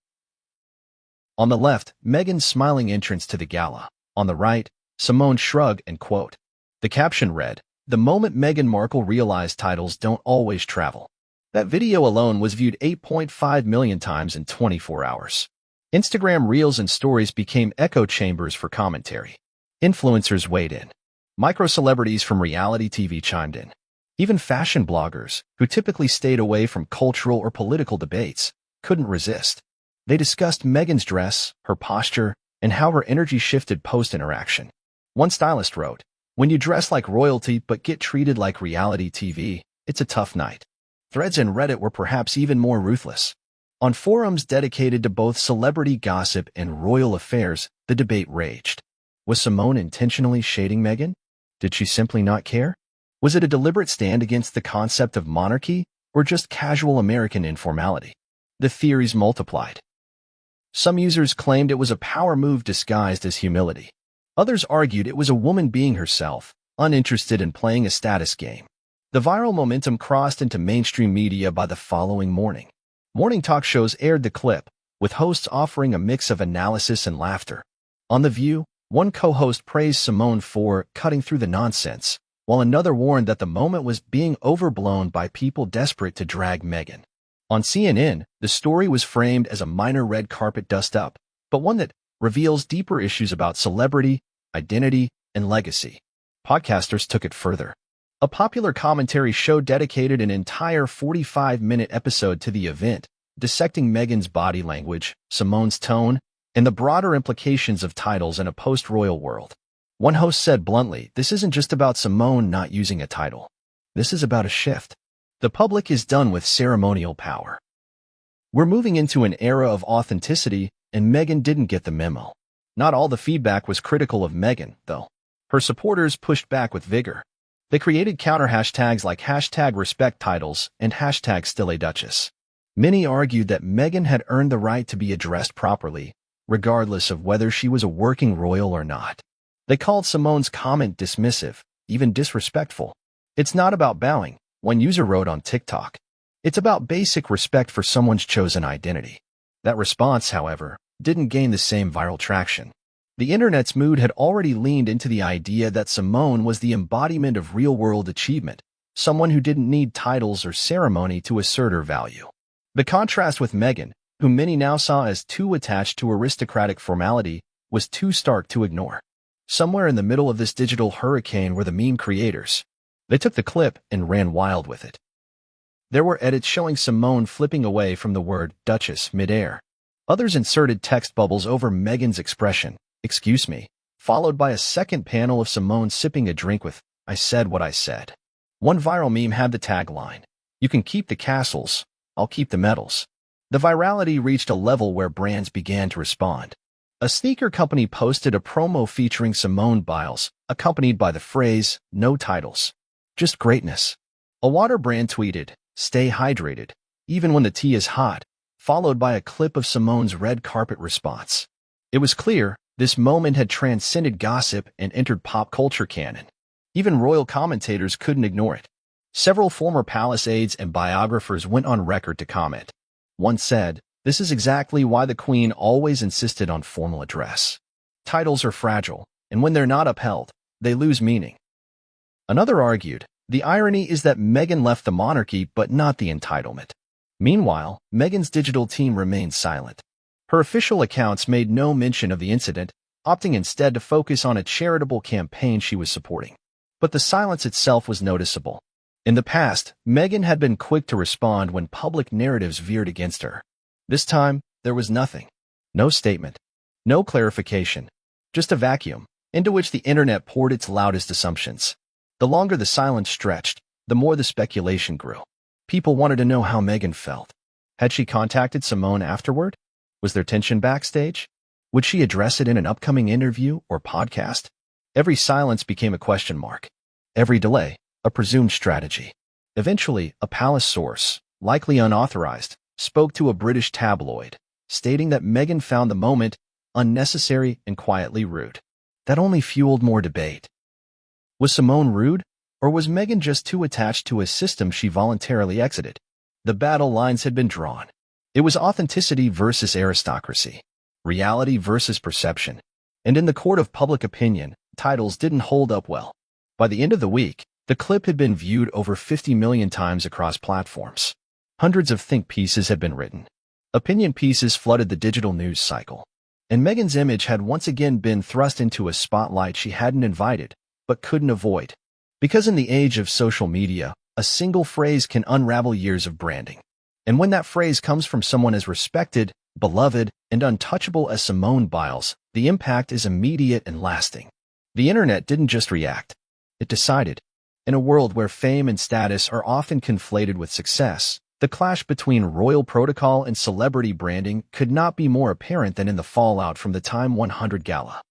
On the left, Meghan's smiling entrance to the gala. On the right, Simone's shrug and quote. The caption read, "The moment Meghan Markle realized titles don't always travel." That video alone was viewed 8.5 million times in 24 hours. Instagram Reels and Stories became echo chambers for commentary. Influencers weighed in. Micro-celebrities from reality TV chimed in. Even fashion bloggers, who typically stayed away from cultural or political debates, couldn't resist. They discussed Meghan's dress, her posture, and how her energy shifted post-interaction. One stylist wrote, "When you dress like royalty but get treated like reality TV, it's a tough night." Threads in Reddit were perhaps even more ruthless. On forums dedicated to both celebrity gossip and royal affairs, the debate raged. Was Simone intentionally shading Meghan? Did she simply not care? Was it a deliberate stand against the concept of monarchy, or just casual American informality? The theories multiplied. Some users claimed it was a power move disguised as humility. Others argued it was a woman being herself, uninterested in playing a status game. The viral momentum crossed into mainstream media by the following morning. Morning talk shows aired the clip, with hosts offering a mix of analysis and laughter. On The View, one co-host praised Simone for cutting through the nonsense, while another warned that the moment was being overblown by people desperate to drag Meghan. On CNN, the story was framed as a minor red carpet dust-up, but one that reveals deeper issues about celebrity, identity, and legacy. Podcasters took it further. A popular commentary show dedicated an entire 45-minute episode to the event, dissecting Meghan's body language, Simone's tone, and the broader implications of titles in a post-royal world. One host said bluntly, "This isn't just about Simone not using a title. This is about a shift. The public is done with ceremonial power. We're moving into an era of authenticity, and Meghan didn't get the memo." Not all the feedback was critical of Meghan, though. Her supporters pushed back with vigor. They created counter-hashtags like hashtag respect titles and hashtag still a Duchess. Many argued that Meghan had earned the right to be addressed properly, regardless of whether she was a working royal or not. They called Simone's comment dismissive, even disrespectful. "It's not about bowing," one user wrote on TikTok. "It's about basic respect for someone's chosen identity." That response, however, didn't gain the same viral traction. The internet's mood had already leaned into the idea that Simone was the embodiment of real-world achievement, someone who didn't need titles or ceremony to assert her value. The contrast with Meghan, whom many now saw as too attached to aristocratic formality, was too stark to ignore. Somewhere in the middle of this digital hurricane were the meme creators. They took the clip and ran wild with it. There were edits showing Simone flipping away from the word Duchess mid-air. Others inserted text bubbles over Meghan's expression, "Excuse me," followed by a second panel of Simone sipping a drink with, "I said what I said." One viral meme had the tagline, "You can keep the castles, I'll keep the medals." The virality reached a level where brands began to respond. A sneaker company posted a promo featuring Simone Biles, accompanied by the phrase, "No titles, just greatness." A water brand tweeted, "Stay hydrated, even when the tea is hot," followed by a clip of Simone's red carpet response. It was clear this moment had transcended gossip and entered pop culture canon. Even royal commentators couldn't ignore it. Several former palace aides and biographers went on record to comment. One said, "This is exactly why the Queen always insisted on formal address. Titles are fragile, and when they're not upheld, they lose meaning." Another argued, "The irony is that Meghan left the monarchy but not the entitlement." Meanwhile, Meghan's digital team remained silent. Her official accounts made no mention of the incident, opting instead to focus on a charitable campaign she was supporting. But the silence itself was noticeable. In the past, Meghan had been quick to respond when public narratives veered against her. This time, there was nothing. No statement. No clarification, just a vacuum, into which the internet poured its loudest assumptions. The longer the silence stretched, the more the speculation grew. People wanted to know how Meghan felt. Had she contacted Simone afterward? Was there tension backstage? Would she address it in an upcoming interview or podcast? Every silence became a question mark. Every delay, a presumed strategy. Eventually, a palace source, likely unauthorized, spoke to a British tabloid, stating that Meghan found the moment unnecessary and quietly rude. That only fueled more debate. Was Simone rude, or was Meghan just too attached to a system she voluntarily exited? The battle lines had been drawn. It was authenticity versus aristocracy, reality versus perception, and in the court of public opinion, titles didn't hold up well. By the end of the week, the clip had been viewed over 50 million times across platforms. Hundreds of think pieces had been written. Opinion pieces flooded the digital news cycle. And Meghan's image had once again been thrust into a spotlight she hadn't invited, but couldn't avoid. Because in the age of social media, a single phrase can unravel years of branding. And when that phrase comes from someone as respected, beloved, and untouchable as Simone Biles, the impact is immediate and lasting. The internet didn't just react. It decided. In a world where fame and status are often conflated with success, the clash between royal protocol and celebrity branding could not be more apparent than in the fallout from the Time 100 Gala.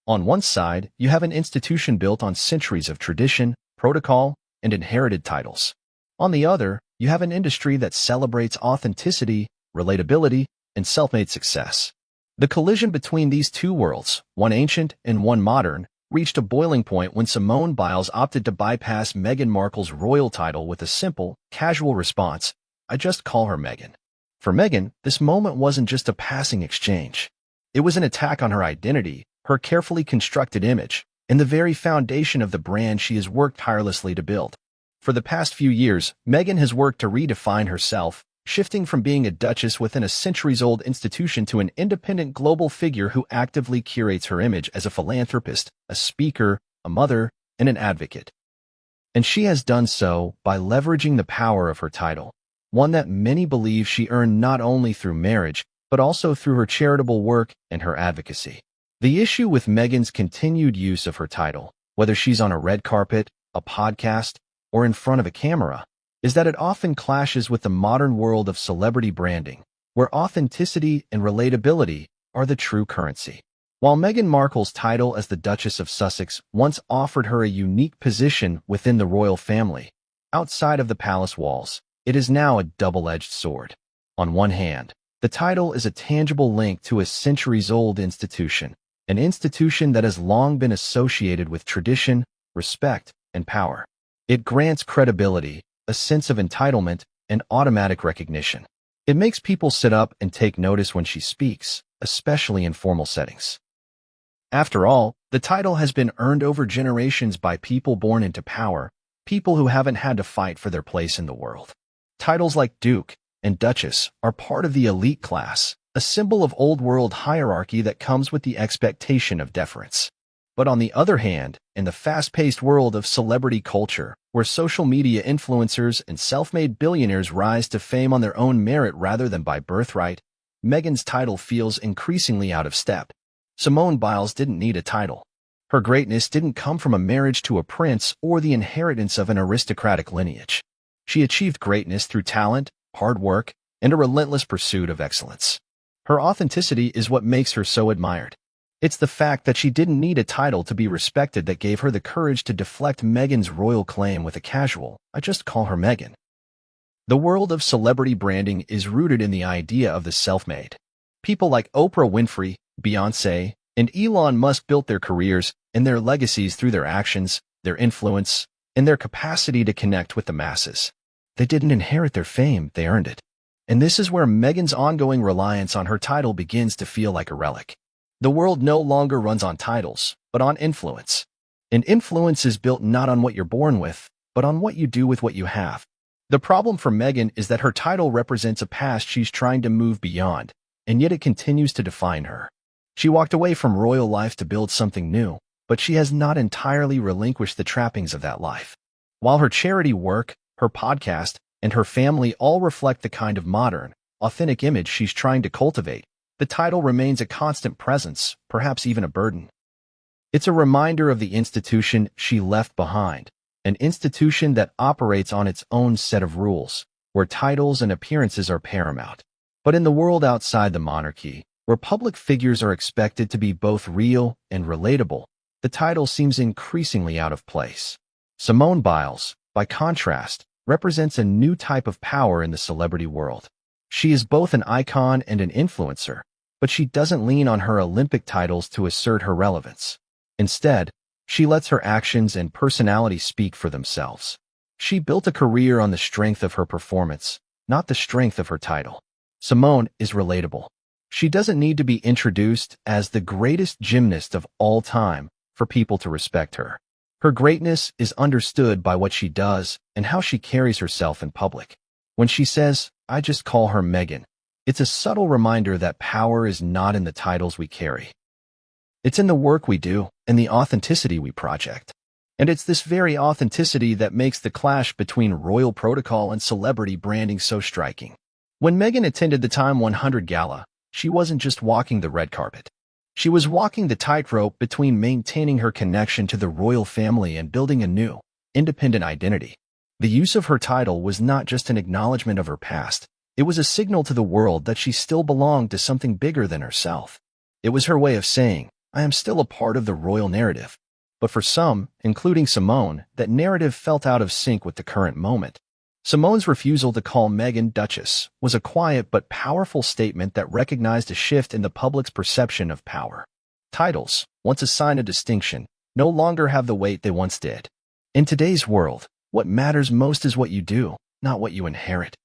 On one side, you have an institution built on centuries of tradition, protocol, and inherited titles. On the other, you have an industry that celebrates authenticity, relatability, and self-made success. The collision between these two worlds, one ancient and one modern, reached a boiling point when Simone Biles opted to bypass Meghan Markle's royal title with a simple, casual response, "I just call her Meghan." For Meghan, this moment wasn't just a passing exchange. It was an attack on her identity, her carefully constructed image, and the very foundation of the brand she has worked tirelessly to build. For the past few years, Meghan has worked to redefine herself, shifting from being a duchess within a centuries-old institution to an independent global figure who actively curates her image as a philanthropist, a speaker, a mother, and an advocate. And she has done so by leveraging the power of her title, one that many believe she earned not only through marriage, but also through her charitable work and her advocacy. The issue with Meghan's continued use of her title, whether she's on a red carpet, a podcast, or in front of a camera, is that it often clashes with the modern world of celebrity branding, where authenticity and relatability are the true currency. While Meghan Markle's title as the Duchess of Sussex once offered her a unique position within the royal family, outside of the palace walls, it is now a double-edged sword. On one hand, the title is a tangible link to a centuries-old institution, an institution that has long been associated with tradition, respect, and power. It grants credibility, a sense of entitlement, and automatic recognition. It makes people sit up and take notice when she speaks, especially in formal settings. After all, the title has been earned over generations by people born into power, people who haven't had to fight for their place in the world. Titles like Duke and Duchess are part of the elite class, a symbol of old-world hierarchy that comes with the expectation of deference. But on the other hand, in the fast-paced world of celebrity culture, where social media influencers and self-made billionaires rise to fame on their own merit rather than by birthright, Meghan's title feels increasingly out of step. Simone Biles didn't need a title. Her greatness didn't come from a marriage to a prince or the inheritance of an aristocratic lineage. She achieved greatness through talent, hard work, and a relentless pursuit of excellence. Her authenticity is what makes her so admired. It's the fact that she didn't need a title to be respected that gave her the courage to deflect Meghan's royal claim with a casual, "I just call her Meghan." The world of celebrity branding is rooted in the idea of the self-made. People like Oprah Winfrey, Beyoncé, and Elon Musk built their careers and their legacies through their actions, their influence, and their capacity to connect with the masses. They didn't inherit their fame, they earned it. And this is where Meghan's ongoing reliance on her title begins to feel like a relic. The world no longer runs on titles, but on influence. And influence is built not on what you're born with, but on what you do with what you have. The problem for Meghan is that her title represents a past she's trying to move beyond, and yet it continues to define her. She walked away from royal life to build something new, but she has not entirely relinquished the trappings of that life. While her charity work, her podcast, and her family all reflect the kind of modern, authentic image she's trying to cultivate, the title remains a constant presence, perhaps even a burden. It's a reminder of the institution she left behind, an institution that operates on its own set of rules, where titles and appearances are paramount. But in the world outside the monarchy, where public figures are expected to be both real and relatable, the title seems increasingly out of place. Simone Biles, by contrast, represents a new type of power in the celebrity world. She is both an icon and an influencer, but she doesn't lean on her Olympic titles to assert her relevance. Instead, she lets her actions and personality speak for themselves. She built a career on the strength of her performance, not the strength of her title. Simone is relatable. She doesn't need to be introduced as the greatest gymnast of all time for people to respect her. Her greatness is understood by what she does and how she carries herself in public. When she says, "I just call her Meghan," it's a subtle reminder that power is not in the titles we carry. It's in the work we do and the authenticity we project. And it's this very authenticity that makes the clash between royal protocol and celebrity branding so striking. When Meghan attended the Time 100 gala, she wasn't just walking the red carpet. She was walking the tightrope between maintaining her connection to the royal family and building a new, independent identity. The use of her title was not just an acknowledgement of her past. It was a signal to the world that she still belonged to something bigger than herself. It was her way of saying, "I am still a part of the royal narrative." But for some, including Simone, that narrative felt out of sync with the current moment. Simone's refusal to call Meghan Duchess was a quiet but powerful statement that recognized a shift in the public's perception of power. Titles, once a sign of distinction, no longer have the weight they once did. In today's world, what matters most is what you do, not what you inherit.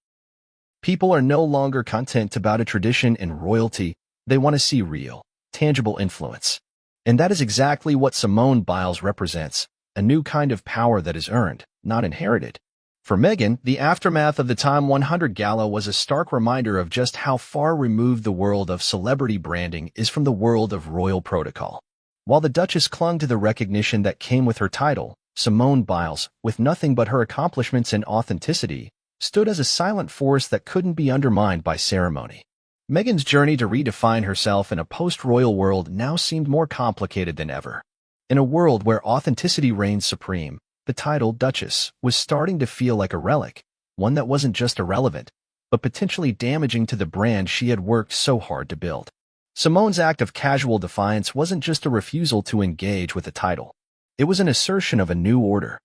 People are no longer content about a tradition and royalty. They want to see real, tangible influence. And that is exactly what Simone Biles represents, a new kind of power that is earned, not inherited. For Meghan, the aftermath of the Time 100 gala was a stark reminder of just how far removed the world of celebrity branding is from the world of royal protocol. While the Duchess clung to the recognition that came with her title, Simone Biles, with nothing but her accomplishments and authenticity, stood as a silent force that couldn't be undermined by ceremony. Meghan's journey to redefine herself in a post-royal world now seemed more complicated than ever. In a world where authenticity reigned supreme, the title Duchess was starting to feel like a relic, one that wasn't just irrelevant, but potentially damaging to the brand she had worked so hard to build. Simone's act of casual defiance wasn't just a refusal to engage with the title. It was an assertion of a new order.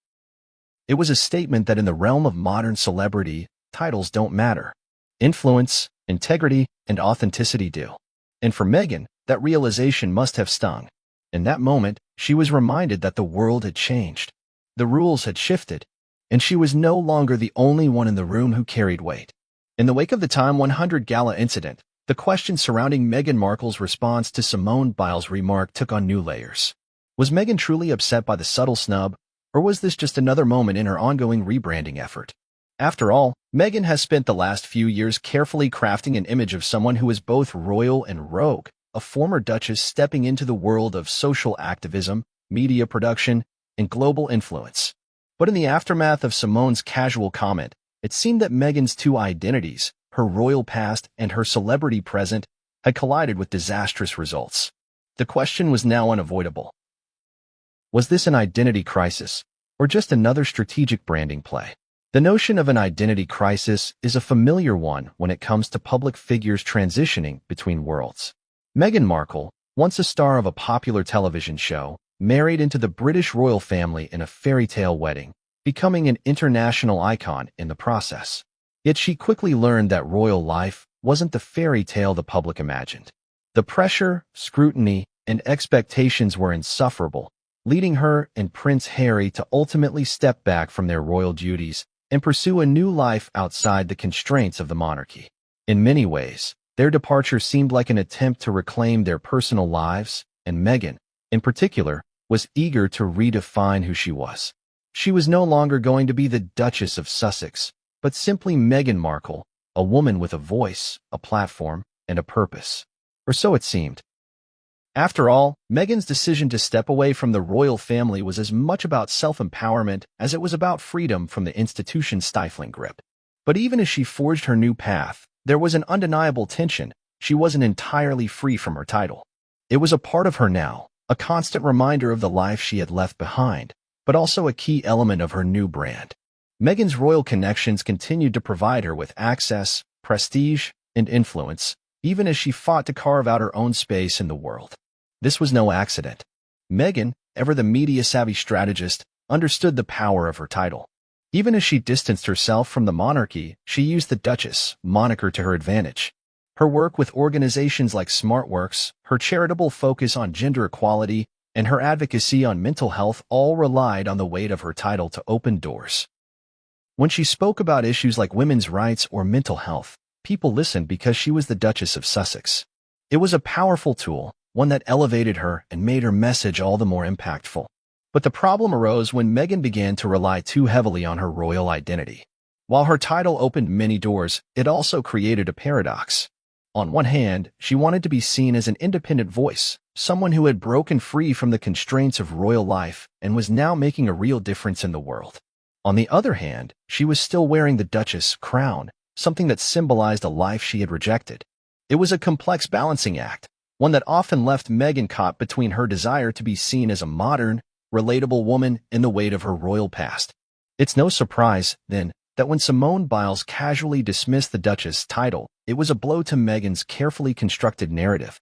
It was a statement that in the realm of modern celebrity, titles don't matter. Influence, integrity, and authenticity do. And for Meghan, that realization must have stung. In that moment, she was reminded that the world had changed. The rules had shifted, and she was no longer the only one in the room who carried weight. In the wake of the Time 100 gala incident, the question surrounding Meghan Markle's response to Simone Biles' remark took on new layers. Was Meghan truly upset by the subtle snub, or was this just another moment in her ongoing rebranding effort? After all, Meghan has spent the last few years carefully crafting an image of someone who is both royal and rogue, a former duchess stepping into the world of social activism, media production, and global influence. But in the aftermath of Simone's casual comment, it seemed that Meghan's two identities, her royal past and her celebrity present, had collided with disastrous results. The question was now unavoidable. Was this an identity crisis, or just another strategic branding play? The notion of an identity crisis is a familiar one when it comes to public figures transitioning between worlds. Meghan Markle, once a star of a popular television show, married into the British royal family in a fairy tale wedding, becoming an international icon in the process. Yet she quickly learned that royal life wasn't the fairy tale the public imagined. The pressure, scrutiny, and expectations were insufferable, leading her and Prince Harry to ultimately step back from their royal duties and pursue a new life outside the constraints of the monarchy. In many ways, their departure seemed like an attempt to reclaim their personal lives, and Meghan, in particular, was eager to redefine who she was. She was no longer going to be the Duchess of Sussex, but simply Meghan Markle, a woman with a voice, a platform, and a purpose. Or so it seemed. After all, Meghan's decision to step away from the royal family was as much about self-empowerment as it was about freedom from the institution's stifling grip. But even as she forged her new path, there was an undeniable tension. she wasn't entirely free from her title. It was a part of her now, a constant reminder of the life she had left behind, but also a key element of her new brand. Meghan's royal connections continued to provide her with access, prestige, and influence, even as she fought to carve out her own space in the world. This was no accident. Meghan, ever the media-savvy strategist, understood the power of her title. Even as she distanced herself from the monarchy, she used the Duchess moniker to her advantage. Her work with organizations like SmartWorks, her charitable focus on gender equality, and her advocacy on mental health all relied on the weight of her title to open doors. When she spoke about issues like women's rights or mental health, people listened because she was the Duchess of Sussex. It was a powerful tool, one that elevated her and made her message all the more impactful. But the problem arose when Meghan began to rely too heavily on her royal identity. While her title opened many doors, it also created a paradox. On one hand, she wanted to be seen as an independent voice, someone who had broken free from the constraints of royal life and was now making a real difference in the world. On the other hand, she was still wearing the Duchess crown, something that symbolized a life she had rejected. It was a complex balancing act, one that often left Meghan caught between her desire to be seen as a modern, relatable woman and the weight of her royal past. It's no surprise, then, that when Simone Biles casually dismissed the Duchess title, it was a blow to Meghan's carefully constructed narrative.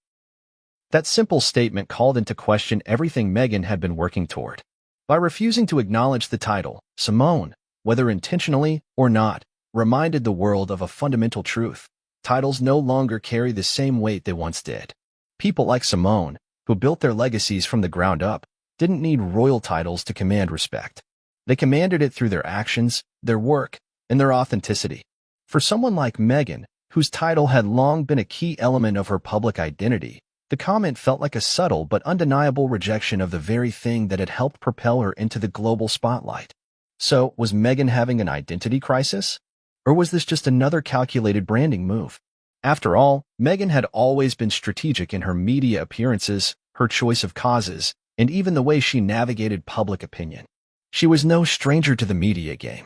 That simple statement called into question everything Meghan had been working toward. By refusing to acknowledge the title, Simone, whether intentionally or not, reminded the world of a fundamental truth. Titles no longer carry the same weight they once did. People like Simone, who built their legacies from the ground up, didn't need royal titles to command respect. They commanded it through their actions, their work, and their authenticity. For someone like Meghan, whose title had long been a key element of her public identity, the comment felt like a subtle but undeniable rejection of the very thing that had helped propel her into the global spotlight. So, was Meghan having an identity crisis? Or was this just another calculated branding move? After all, Meghan had always been strategic in her media appearances, her choice of causes, and even the way she navigated public opinion. She was no stranger to the media game.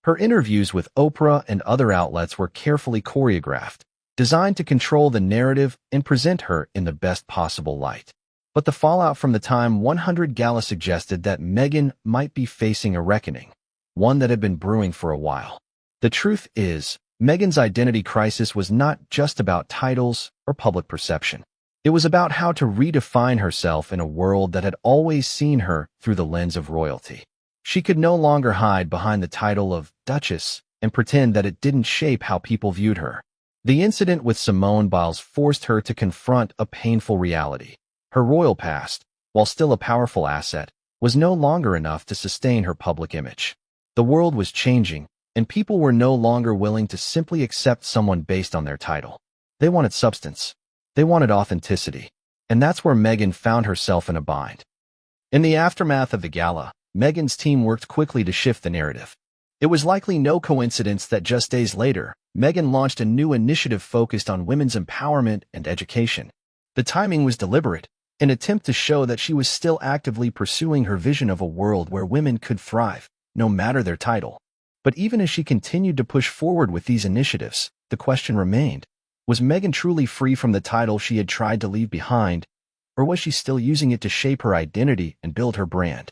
Her interviews with Oprah and other outlets were carefully choreographed, designed to control the narrative and present her in the best possible light. But the fallout from the Time 100 Gala suggested that Meghan might be facing a reckoning, one that had been brewing for a while. The truth is, Meghan's identity crisis was not just about titles or public perception. It was about how to redefine herself in a world that had always seen her through the lens of royalty. She could no longer hide behind the title of Duchess and pretend that it didn't shape how people viewed her. The incident with Simone Biles forced her to confront a painful reality. Her royal past, while still a powerful asset, was no longer enough to sustain her public image. The world was changing, and people were no longer willing to simply accept someone based on their title. They wanted substance. They wanted authenticity. And that's where Meghan found herself in a bind. In the aftermath of the gala, Meghan's team worked quickly to shift the narrative. It was likely no coincidence that just days later, Meghan launched a new initiative focused on women's empowerment and education. The timing was deliberate, an attempt to show that she was still actively pursuing her vision of a world where women could thrive, no matter their title. But even as she continued to push forward with these initiatives, the question remained, was Meghan truly free from the title she had tried to leave behind, or was she still using it to shape her identity and build her brand?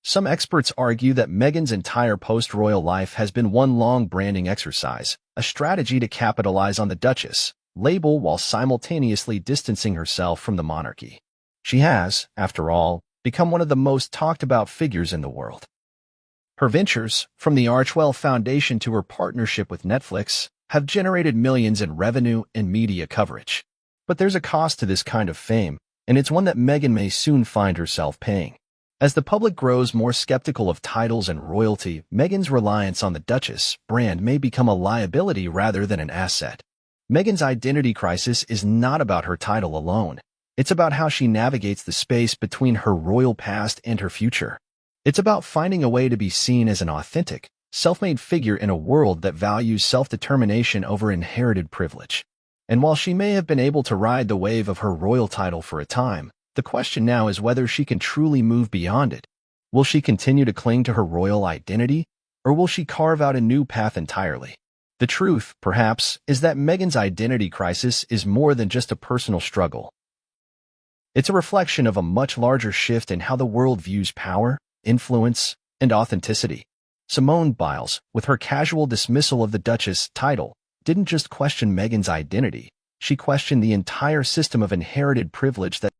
Some experts argue that Meghan's entire post-royal life has been one long branding exercise, a strategy to capitalize on the Duchess label while simultaneously distancing herself from the monarchy. She has, after all, become one of the most talked-about figures in the world. Her ventures, from the Archewell Foundation to her partnership with Netflix, have generated millions in revenue and media coverage. But there's a cost to this kind of fame, and it's one that Meghan may soon find herself paying. As the public grows more skeptical of titles and royalty, Meghan's reliance on the Duchess brand may become a liability rather than an asset. Meghan's identity crisis is not about her title alone. It's about how she navigates the space between her royal past and her future. It's about finding a way to be seen as an authentic, self-made figure in a world that values self-determination over inherited privilege. And while she may have been able to ride the wave of her royal title for a time, the question now is whether she can truly move beyond it. Will she continue to cling to her royal identity, or will she carve out a new path entirely? The truth, perhaps, is that Meghan's identity crisis is more than just a personal struggle. It's a reflection of a much larger shift in how the world views power, influence, and authenticity. Simone Biles, with her casual dismissal of the Duchess title, didn't just question Meghan's identity, she questioned the entire system of inherited privilege that